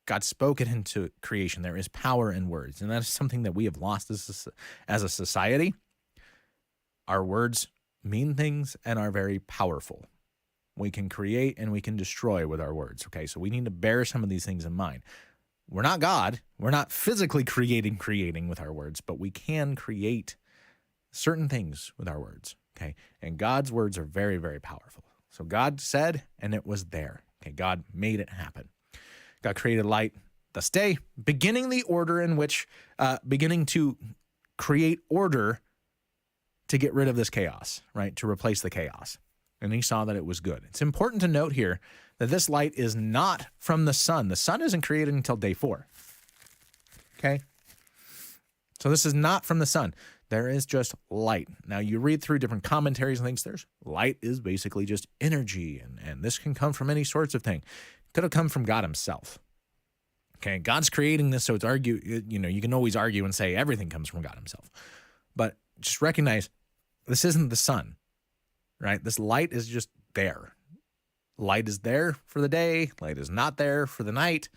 God spoke it into creation. There is power in words, and that is something that we have lost as a society. Our words mean things and are very powerful. We can create and we can destroy with our words, okay? So we need to bear some of these things in mind. We're not God. We're not physically creating with our words, but we can create certain things with our words, okay? And God's words are very, very powerful. So God said, and it was there. Okay, God made it happen. God created light, thus day, beginning the order in which, beginning to create order to get rid of this chaos, right? To replace the chaos. And he saw that it was good. It's important to note here that this light is not from the sun. The sun isn't created until day 4. Okay? So this is not from the sun. There is just light. Now, you read through different commentaries and things. There's light is basically just energy, and this can come from any sorts of thing. It could have come from God himself. Okay? God's creating this, so it's you can always argue and say everything comes from God himself. But just recognize this isn't the sun, right? This light is just there. Light is there for the day. Light is not there for the night.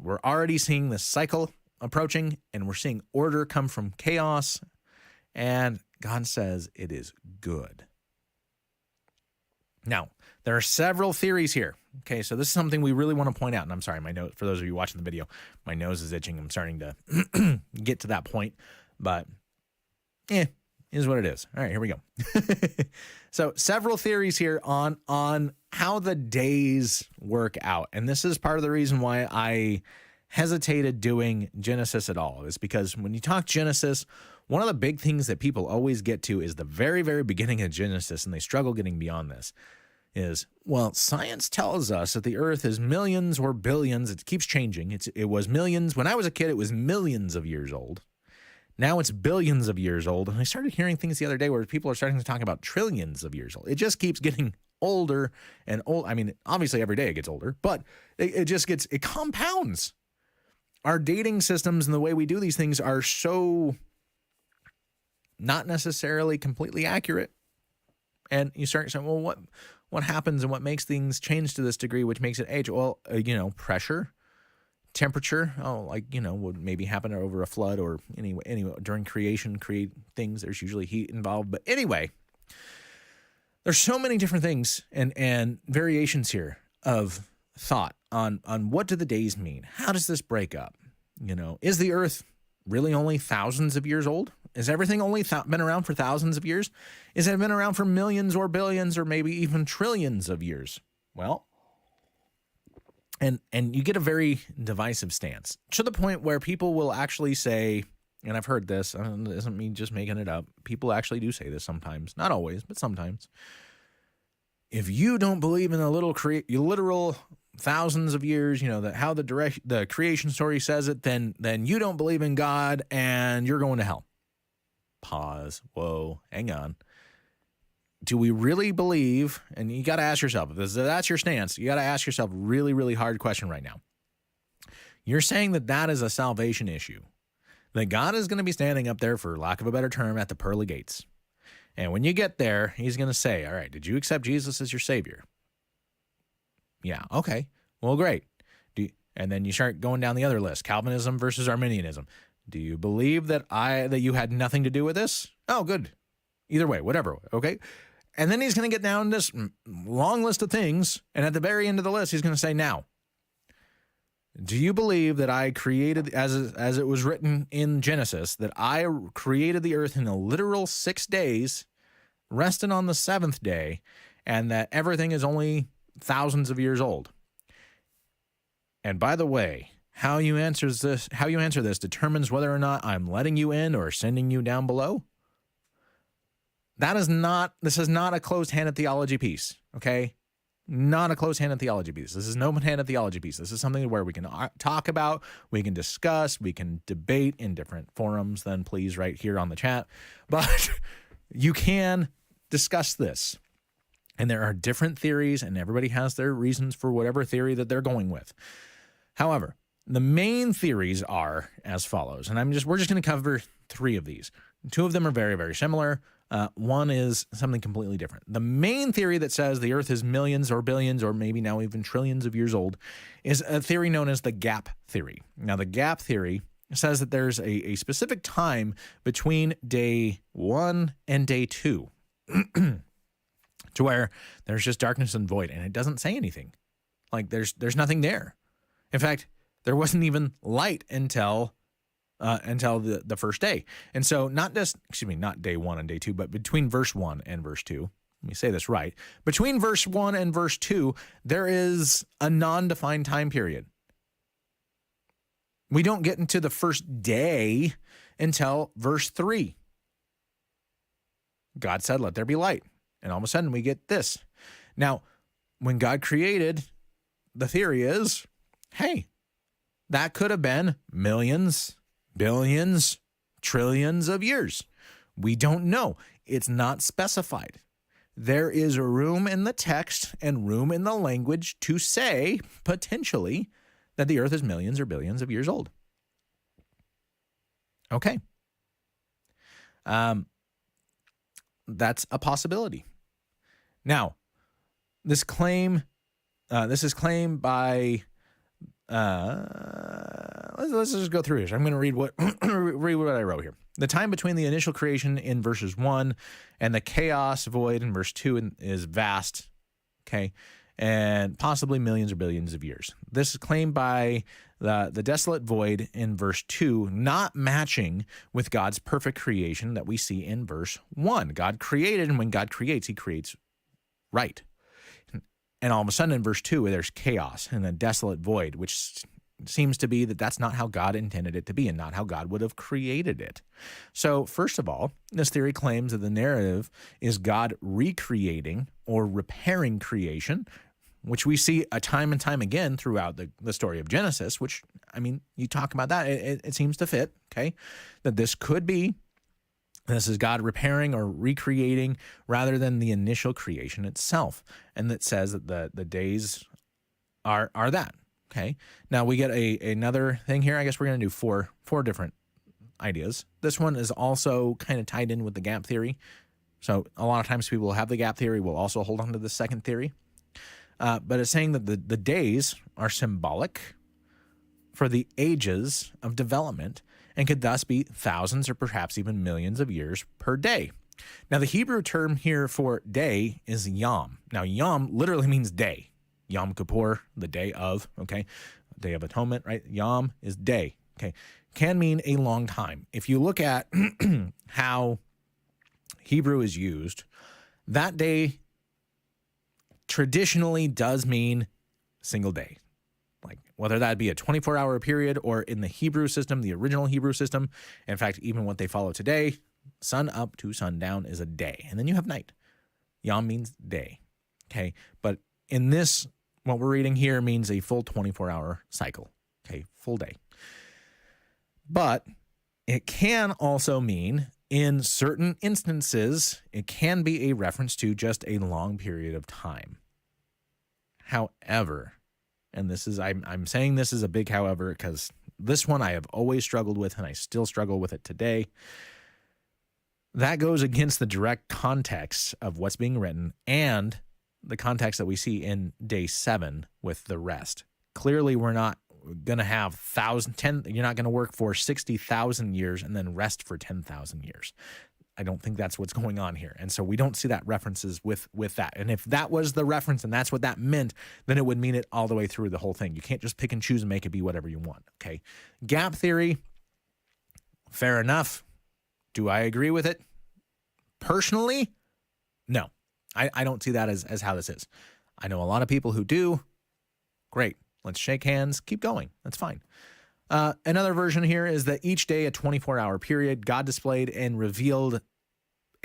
We're already seeing this cycle approaching, and we're seeing order come from chaos. And God says it is good. Now, there are several theories here. Okay, so this is something we really want to point out. And I'm sorry, my nose, for those of you watching the video, my nose is itching. I'm starting to get to that point. But, is what it is. All right, here we go. So several theories here on how the days work out. And this is part of the reason why I hesitated doing Genesis at all, is because when you talk Genesis, one of the big things that people always get to is the very, very beginning of Genesis, and they struggle getting beyond this, is, well, science tells us that the earth is millions or billions. It keeps changing. It was millions. When I was a kid, it was millions of years old. Now it's billions of years old. And I started hearing things the other day where people are starting to talk about trillions of years old. It just keeps getting older and old. I mean, obviously every day it gets older, but it compounds. Our dating systems and the way we do these things are so not necessarily completely accurate. And you start saying, well, what happens and what makes things change to this degree, which makes it age? Well, pressure, temperature, would maybe happen over a flood or anyway, during creation, create things. There's usually heat involved. But anyway, there's so many different things and variations here of thought on what do the days mean? How does this break up? Is the earth really only thousands of years old? Is everything only been around for thousands of years? Is it been around for millions or billions or maybe even trillions of years? Well, and you get a very divisive stance to the point where people will actually say, and I've heard this, it isn't me just making it up. People actually do say this sometimes, not always, but sometimes. If you don't believe in a literal thousands of years, how the creation story says it, then you don't believe in God and you're going to hell. Pause. Whoa, hang on. Do we really believe, and you got to ask yourself, if that's your stance, you got to ask yourself a really, really hard question right now. You're saying that is a salvation issue, that God is going to be standing up there, for lack of a better term, at the pearly gates. And when you get there, he's going to say, all right, did you accept Jesus as your Savior? Yeah, okay. Well, great. And then you start going down the other list, Calvinism versus Arminianism. Do you believe that you had nothing to do with this? Oh, good. Either way, whatever, okay? And then he's going to get down this long list of things, and at the very end of the list, he's going to say, now, do you believe that I created, as it was written in Genesis, that I created the earth in a literal 6 days, rested on the 7th day, and that everything is only thousands of years old? And by the way, how you answer this determines whether or not I'm letting you in or sending you down below. This is not a closed-handed theology piece, okay? Not a close-handed theology piece. This is no one-handed theology piece. This is something where we can talk about, we can discuss, we can debate in different forums, then please right here on the chat. But you can discuss this. And there are different theories, and everybody has their reasons for whatever theory that they're going with. However, the main theories are as follows, and we're just going to cover 3 of these. 2 of them are very, very similar. One is something completely different. The main theory that says the Earth is millions or billions or maybe now even trillions of years old is a theory known as the gap theory. Now, the gap theory says that there's a specific time between day 1 and day 2 to where there's just darkness and void, and it doesn't say anything. Like there's nothing there. In fact, there wasn't even light until the first day. And so not day 1 and day 2, but between verse 1 and verse 2, let me say this right. Between verse 1 and verse 2, there is a non-defined time period. We don't get into the first day until verse 3. God said, "Let there be light." And all of a sudden we get this. Now, when God created, the theory is, hey, that could have been millions, billions, trillions of years. We don't know. It's not specified. There is room in the text and room in the language to say, potentially, that the earth is millions or billions of years old. Okay. That's a possibility. Now, this is claimed by, let's just go through here. I'm going to read what I wrote here. The time between the initial creation in verses 1 and the chaos void in verse 2 is vast, okay, and possibly millions or billions of years. This is claimed by the desolate void in verse 2 not matching with God's perfect creation that we see in verse 1. God created, and when God creates, he creates right. And all of a sudden in verse 2, there's chaos and a desolate void, which seems to be that that's not how God intended it to be and not how God would have created it. So first of all, this theory claims that the narrative is God recreating or repairing creation, which we see a time and time again throughout the story of Genesis, which, I mean, you talk about that, it seems to fit, okay? That this is God repairing or recreating rather than the initial creation itself. And that says that the days are that, okay? Now we get another thing here. I guess we're going to do four different ideas. This one is also kind of tied in with the gap theory. So a lot of times people will have the gap theory, will also hold on to the second theory. But it's saying that the days are symbolic for the ages of development and could thus be thousands or perhaps even millions of years per day. Now, the Hebrew term here for day is yom. Now, yom literally means day. Yom Kippur, the day of, okay? Day of Atonement, right? Yom is day, okay? Can mean a long time. If you look at how Hebrew is used, that day traditionally does mean single day. Like whether that be a 24-hour period or in the Hebrew system, the original Hebrew system, in fact, even what they follow today, sun up to sundown is a day. And then you have night. Yom means day, okay? But in this, what we're reading here means a full 24-hour cycle, okay? Full day. But it can also mean, in certain instances, it can be a reference to just a long period of time. However, and this is, I'm saying this is a big however, because this one I have always struggled with and I still struggle with it today. That goes against the direct context of what's being written and the context that we see in day 7 with the rest. Clearly, we're not going to have you're not going to work for 60,000 years and then rest for 10,000 years. I don't think that's what's going on here. And so we don't see that references with that. And if that was the reference and that's what that meant, then it would mean it all the way through the whole thing. You can't just pick and choose and make it be whatever you want, okay? Gap theory, fair enough. Do I agree with it? Personally, no. I don't see that as how this is. I know a lot of people who do. Great. Let's shake hands. Keep going. That's fine. Another version here is that each day, a 24-hour period, God displayed and revealed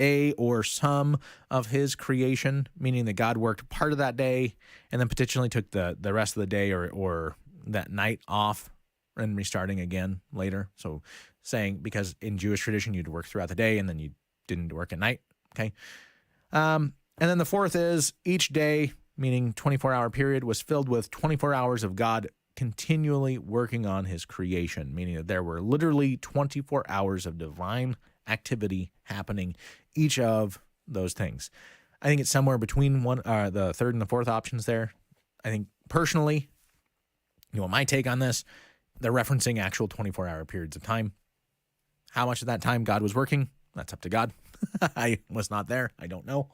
a or some of his creation, meaning that God worked part of that day and then potentially took the rest of the day or that night off and restarting again later. So saying, because in Jewish tradition, you'd work throughout the day and then you didn't work at night. Okay. And then the fourth is each day, meaning 24-hour period, was filled with 24 hours of God continually working on his creation, meaning that there were literally 24 hours of divine activity happening each of those things. I think it's somewhere between the third and the fourth options there. I think personally, my take on this, they're referencing actual 24-hour periods of time. How much of that time God was working, that's up to God. I was not there. I don't know.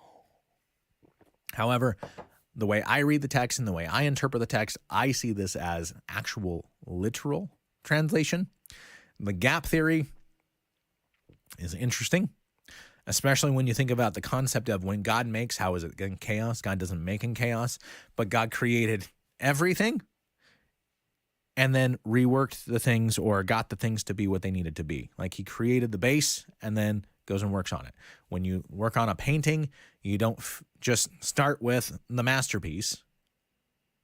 However, the way I read the text and the way I interpret the text, I see this as actual literal translation. The gap theory is interesting, especially when you think about the concept of when God makes, how is it in chaos? God doesn't make in chaos, but God created everything and then reworked the things or got the things to be what they needed to be. Like he created the base and then goes and works on it. When you work on a painting, you don't just start with the masterpiece.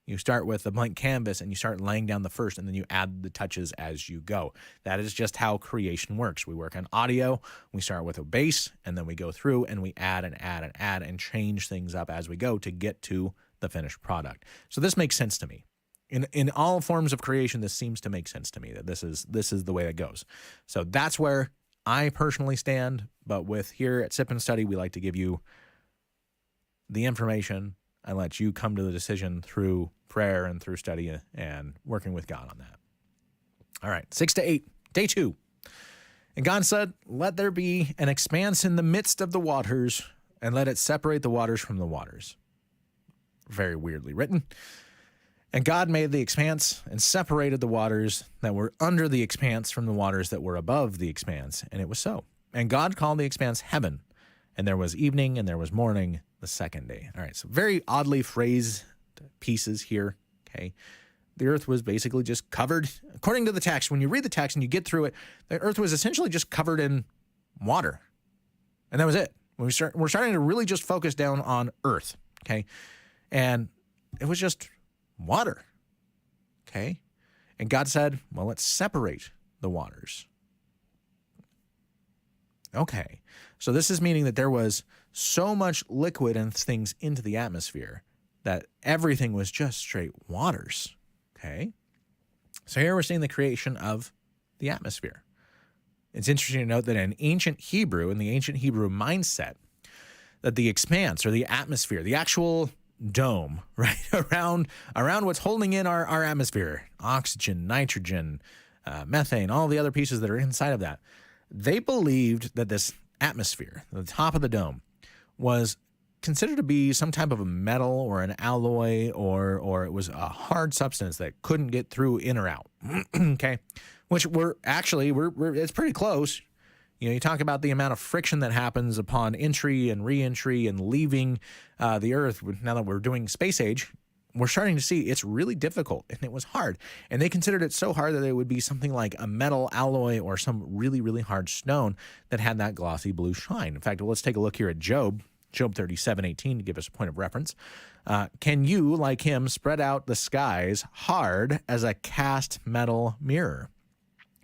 You start with the blank canvas and you start laying down the first, and then you add the touches as you go. That is just how creation works. We work on audio. We start with a base, and then we go through and we add and add and add and change things up as we go to get to the finished product. So this makes sense to me. In all forms of creation, this seems to make sense to me that this is the way it goes. So that's where I personally stand. But with here at Sip and Study, we like to give you the information and let you come to the decision through prayer and through study and working with God on that. All right, 6 to 8, day 2. And God said, "Let there be an expanse in the midst of the waters, and let it separate the waters from the waters." Very weirdly written. And God made the expanse and separated the waters that were under the expanse from the waters that were above the expanse. And it was so. And God called the expanse heaven. And there was evening and there was morning the second day. All right, so very oddly phrased pieces here, okay? The earth was basically just covered, according to the text, when you read the text and you get through it, the earth was essentially just covered in water. And that was it. We're starting to really just focus down on earth, okay? And it was just water, okay? And God said, well, let's separate the waters. Okay, so this is meaning that there was so much liquid and things into the atmosphere that everything was just straight waters, okay? So here we're seeing the creation of the atmosphere. It's interesting to note that in ancient Hebrew, in the ancient Hebrew mindset, that the expanse or the atmosphere, the actual dome, right, around what's holding in our atmosphere, oxygen, nitrogen, methane, all the other pieces that are inside of that, they believed that this atmosphere, the top of the dome, was considered to be some type of a metal or an alloy or it was a hard substance that couldn't get through in or out. Okay, which we're it's pretty close. You talk about the amount of friction that happens upon entry and re-entry and leaving the Earth. Now that we're doing space age, we're starting to see it's really difficult, and it was hard. And they considered it so hard that it would be something like a metal alloy or some really, really hard stone that had that glossy blue shine. In fact, let's take a look here at Job 37:18 to give us a point of reference. Can you, like him, spread out the skies hard as a cast metal mirror?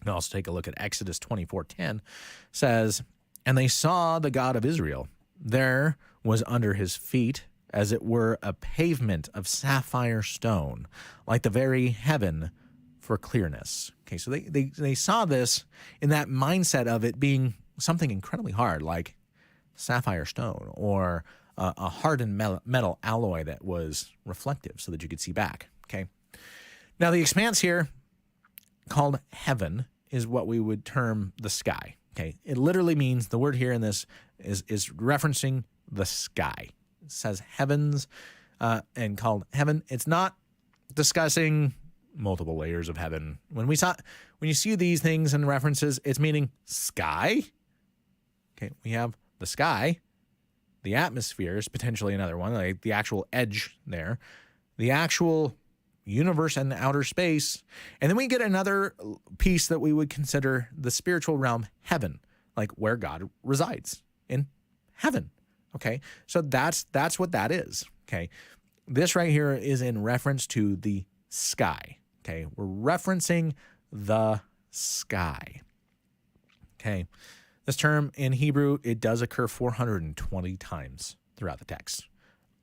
And also take a look at Exodus 24:10. Says, and they saw the God of Israel. There was under his feet as it were a pavement of sapphire stone, like the very heaven for clearness. Okay, so they saw this in that mindset of it being something incredibly hard, like sapphire stone or a hardened metal alloy that was reflective so that you could see back. Okay, now the expanse here, called heaven, is what we would term the sky. Okay, it literally means, the word here in this is referencing the sky. It says heavens and called heaven. It's not discussing multiple layers of heaven. When you see these things and references, it's meaning sky. Okay, we have the sky, the atmosphere is potentially another one, like the actual edge there, the actual universe and the outer space. And then we get another piece that we would consider the spiritual realm, heaven, like where God resides in heaven. Okay, so that's what that is. Okay, this right here is in reference to the sky. Okay, we're referencing the sky. Okay, this term in Hebrew, it does occur 420 times throughout the text.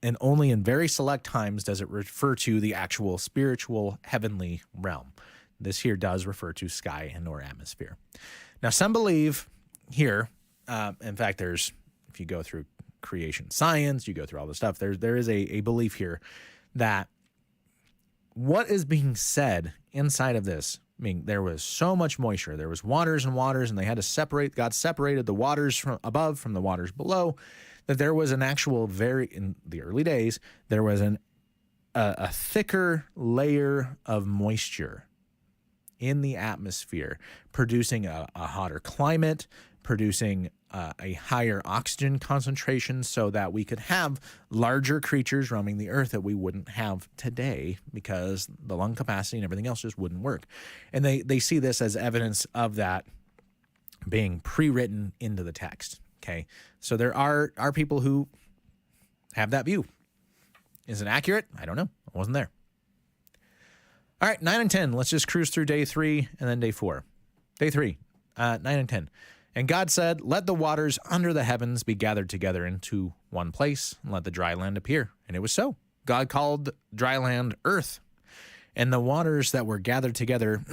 And only in very select times does it refer to the actual spiritual heavenly realm. This here does refer to sky and or atmosphere. Now, some believe here, in fact, if you go through creation science, you go through all this stuff, there is a belief here that what is being said inside of this, I mean, there was so much moisture, there was waters and waters, and they had to separate, God separated the waters from above from the waters below, that there was an actual in the early days, there was a thicker layer of moisture in the atmosphere, producing a hotter climate, producing a higher oxygen concentration so that we could have larger creatures roaming the earth that we wouldn't have today because the lung capacity and everything else just wouldn't work. And they see this as evidence of that being pre-written into the text. Okay, so there are people who have that view. Is it accurate? I don't know. I wasn't there. All right, 9 and 10. Let's just cruise through day 3 and then day 4. Day 3, 9 and 10. And God said, "Let the waters under the heavens be gathered together into one place, and let the dry land appear." And it was so. God called dry land earth, and the waters that were gathered together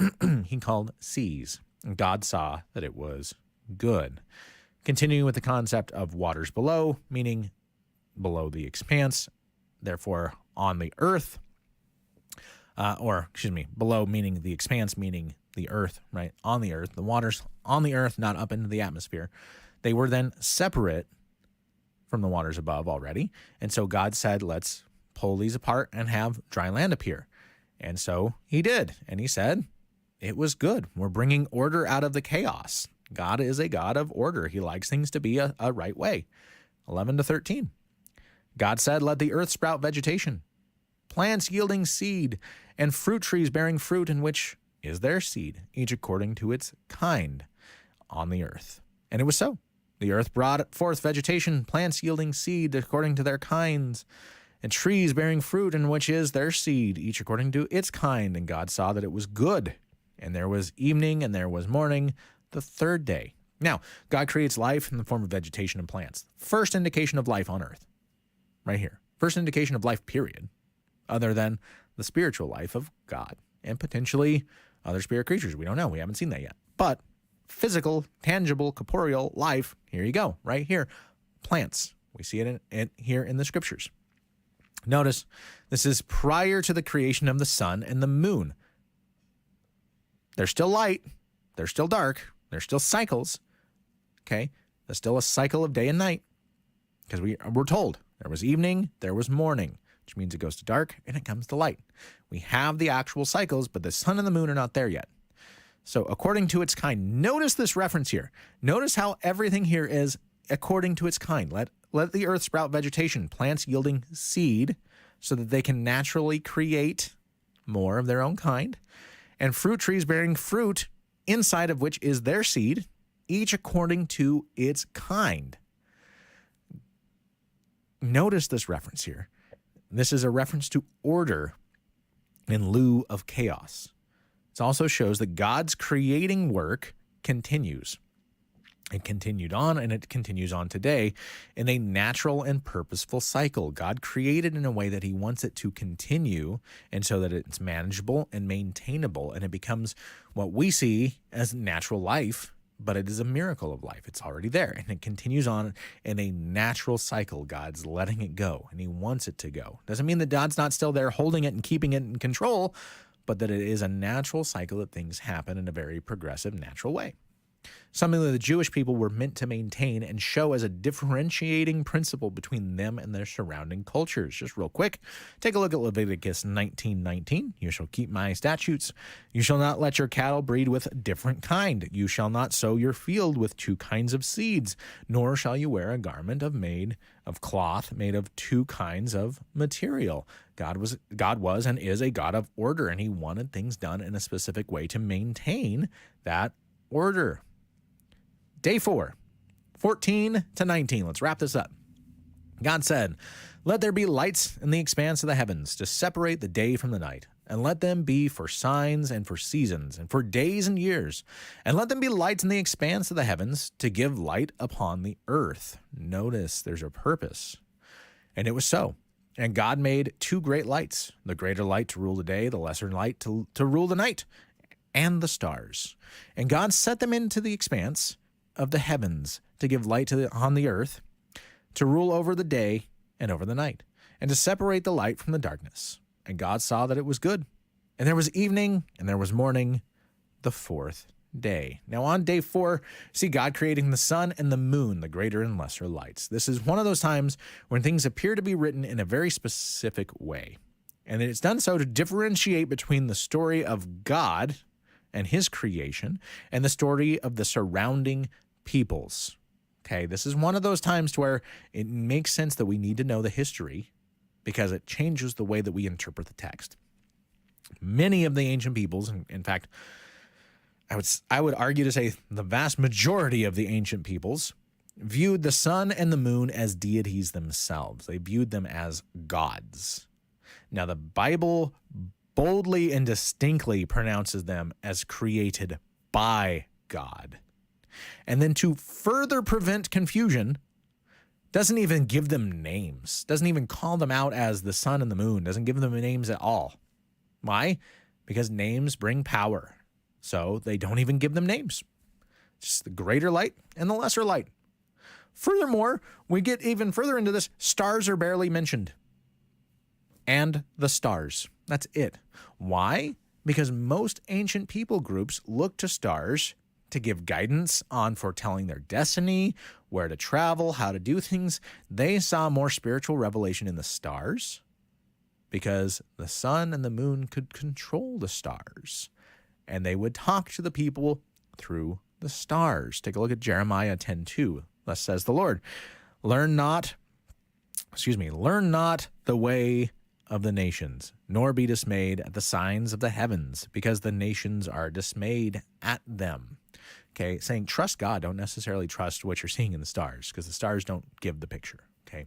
he called seas. And God saw that it was good. Continuing with the concept of waters below, meaning below the expanse, therefore on the earth, below meaning the expanse, meaning the earth, right? On the earth, the waters on the earth, not up into the atmosphere. They were then separate from the waters above already. And so God said, let's pull these apart and have dry land appear. And so he did. And he said, it was good. We're bringing order out of the chaos. God is a God of order. He likes things to be a right way. 11 to 13. God said, let the earth sprout vegetation, plants yielding seed, and fruit trees bearing fruit in which is their seed, each according to its kind on the earth. And it was so. The earth brought forth vegetation, plants yielding seed according to their kinds, and trees bearing fruit in which is their seed, each according to its kind. And God saw that it was good. And there was evening and there was morning, the third day. Now, God creates life in the form of vegetation and plants. First indication of life on earth, right here. First indication of life, period, other than the spiritual life of God and potentially other spirit creatures. We don't know. We haven't seen that yet. But physical, tangible, corporeal life, here you go, right here. Plants. We see it here in the scriptures. Notice, this is prior to the creation of the sun and the moon. There's still light. They're still dark. There's still cycles. Okay? There's still a cycle of day and night. Because we're told there was evening, there was morning, which means it goes to dark and it comes to light. We have the actual cycles, but the sun and the moon are not there yet. So according to its kind, notice this reference here. Notice how everything here is according to its kind. Let the earth sprout vegetation, plants yielding seed, so that they can naturally create more of their own kind, and fruit trees bearing fruit, inside of which is their seed, each according to its kind. Notice this reference here. This is a reference to order in lieu of chaos. It also shows that God's creating work continues. It continued on, and it continues on today in a natural and purposeful cycle. God created in a way that he wants it to continue, and so that it's manageable and maintainable, and it becomes what we see as natural life, but it is a miracle of life. It's already there, and it continues on in a natural cycle. God's letting it go, and he wants it to go. Doesn't mean that God's not still there holding it and keeping it in control, but that it is a natural cycle that things happen in a very progressive, natural way. Something that the Jewish people were meant to maintain and show as a differentiating principle between them and their surrounding cultures. Just real quick, take a look at Leviticus 19:19. You shall keep my statutes. You shall not let your cattle breed with a different kind. You shall not sow your field with two kinds of seeds, nor shall you wear a garment made of cloth made of two kinds of material. God was and is a God of order, and he wanted things done in a specific way to maintain that order. Day 4, 14 to 19. Let's wrap this up. God said, "Let there be lights in the expanse of the heavens to separate the day from the night, and let them be for signs and for seasons and for days and years. And let them be lights in the expanse of the heavens to give light upon the earth." Notice there's a purpose. And it was so. And God made two great lights, the greater light to rule the day, the lesser light to rule the night, and the stars. And God set them into the expanse of the heavens to give light on the earth, to rule over the day and over the night, and to separate the light from the darkness. And God saw that it was good. And there was evening, and there was morning, the fourth day. Now on day 4, see God creating the sun and the moon, the greater and lesser lights. This is one of those times when things appear to be written in a very specific way. And it's done so to differentiate between the story of God and his creation and the story of the surrounding peoples. Okay, this is one of those times where it makes sense that we need to know the history because it changes the way that we interpret the text. Many of the ancient peoples, in fact, I would argue to say the vast majority of the ancient peoples, viewed the sun and the moon as deities themselves. They viewed them as gods. Now, the Bible boldly and distinctly pronounces them as created by God. And then to further prevent confusion, doesn't even give them names, doesn't even call them out as the sun and the moon, doesn't give them names at all. Why? Because names bring power. So they don't even give them names. Just the greater light and the lesser light. Furthermore, we get even further into this, stars are barely mentioned. And the stars. That's it. Why? Because most ancient people groups look to stars to give guidance on foretelling their destiny, where to travel, how to do things. They saw more spiritual revelation in the stars because the sun and the moon could control the stars. And they would talk to the people through the stars. Take a look at Jeremiah 10:2. Thus says the Lord, learn not the way of the nations, nor be dismayed at the signs of the heavens, because the nations are dismayed at them. Okay, saying trust God, don't necessarily trust what you're seeing in the stars, because the stars don't give the picture. Okay,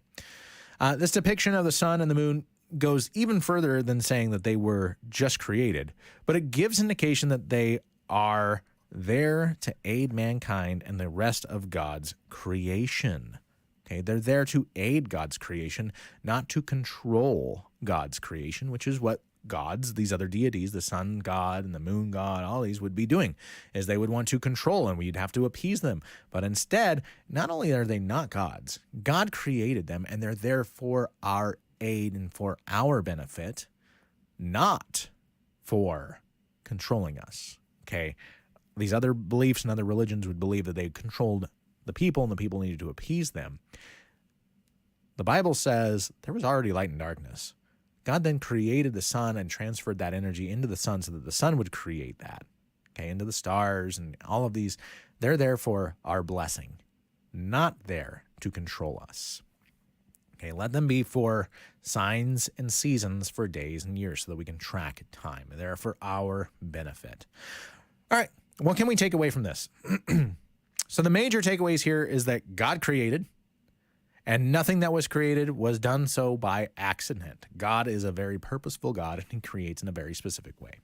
this depiction of the sun and the moon goes even further than saying that they were just created, but it gives indication that they are there to aid mankind and the rest of God's creation. Okay, they're there to aid God's creation, not to control God's creation, which is what gods, these other deities, the sun god and the moon god, all these would be doing, is they would want to control and we'd have to appease them. But instead, not only are they not gods, God created them and they're there for our aid and for our benefit, not for controlling us. Okay, these other beliefs and other religions would believe that they controlled the people and the people needed to appease them. The Bible says there was already light and darkness. God then created the sun and transferred that energy into the sun so that the sun would create that, okay, into the stars and all of these. They're there for our blessing, not there to control us. Okay, let them be for signs and seasons for days and years so that we can track time. They're for our benefit. All right, what can we take away from this? So the major takeaways here is that God created, and nothing that was created was done so by accident. God is a very purposeful God, and he creates in a very specific way.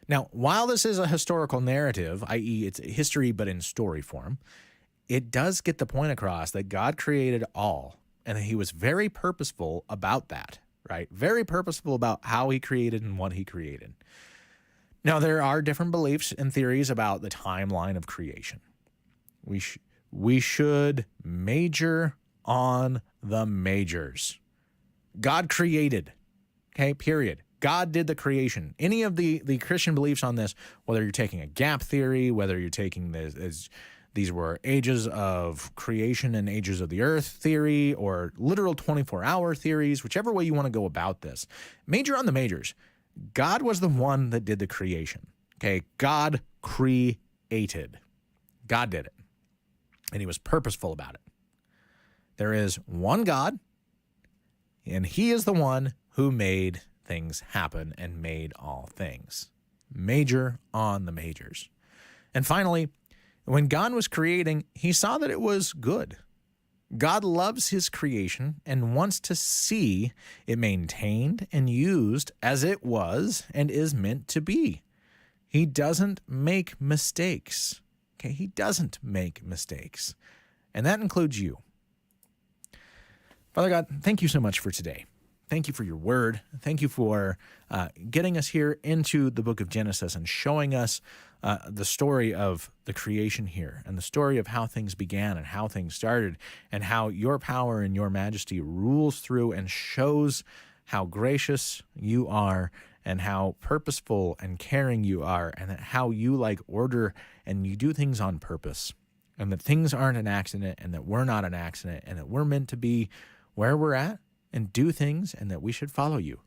Now, while this is a historical narrative, i.e. it's history but in story form, it does get the point across that God created all, and he was very purposeful about that, right? Very purposeful about how he created and what he created. Now, there are different beliefs and theories about the timeline of creation. We should major on the majors. God created, okay, period. God did the creation. Any of the Christian beliefs on this, whether you're taking a gap theory, whether you're taking this, these were ages of creation and ages of the earth theory, or literal 24-hour theories, whichever way you want to go about this, major on the majors. God was the one that did the creation, okay? God created. God did it. And he was purposeful about it. There is one God, and he is the one who made things happen and made all things. Major on the majors. And finally, When God was creating, he saw that it was good. God loves his creation and wants to see it maintained and used as it was and is meant to be. He doesn't make mistakes. Okay, he doesn't make mistakes. And that includes you. Father God, thank you so much for today. Thank you for your word. Thank you for getting us here into the book of Genesis and showing us the story of the creation here and the story of how things began and how things started and how your power and your majesty rules through and shows how gracious you are and how purposeful and caring you are and how you like order and you do things on purpose and that things aren't an accident and that we're not an accident and that we're meant to be where we're at and do things, and that we should follow you.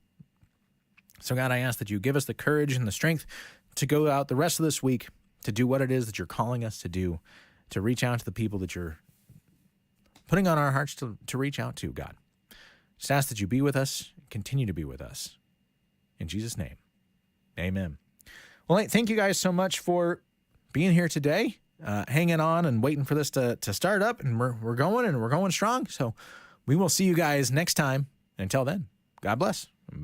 So God, I ask that you give us the courage and the strength to go out the rest of this week to do what it is that you're calling us to do, to reach out to the people that you're putting on our hearts to reach out to, God. Just ask that you be with us, continue to be with us. In Jesus' name, amen. Well, thank you guys so much for being here today, hanging on and waiting for this to start up, and we're going strong. So we will see you guys next time. Until then, God bless.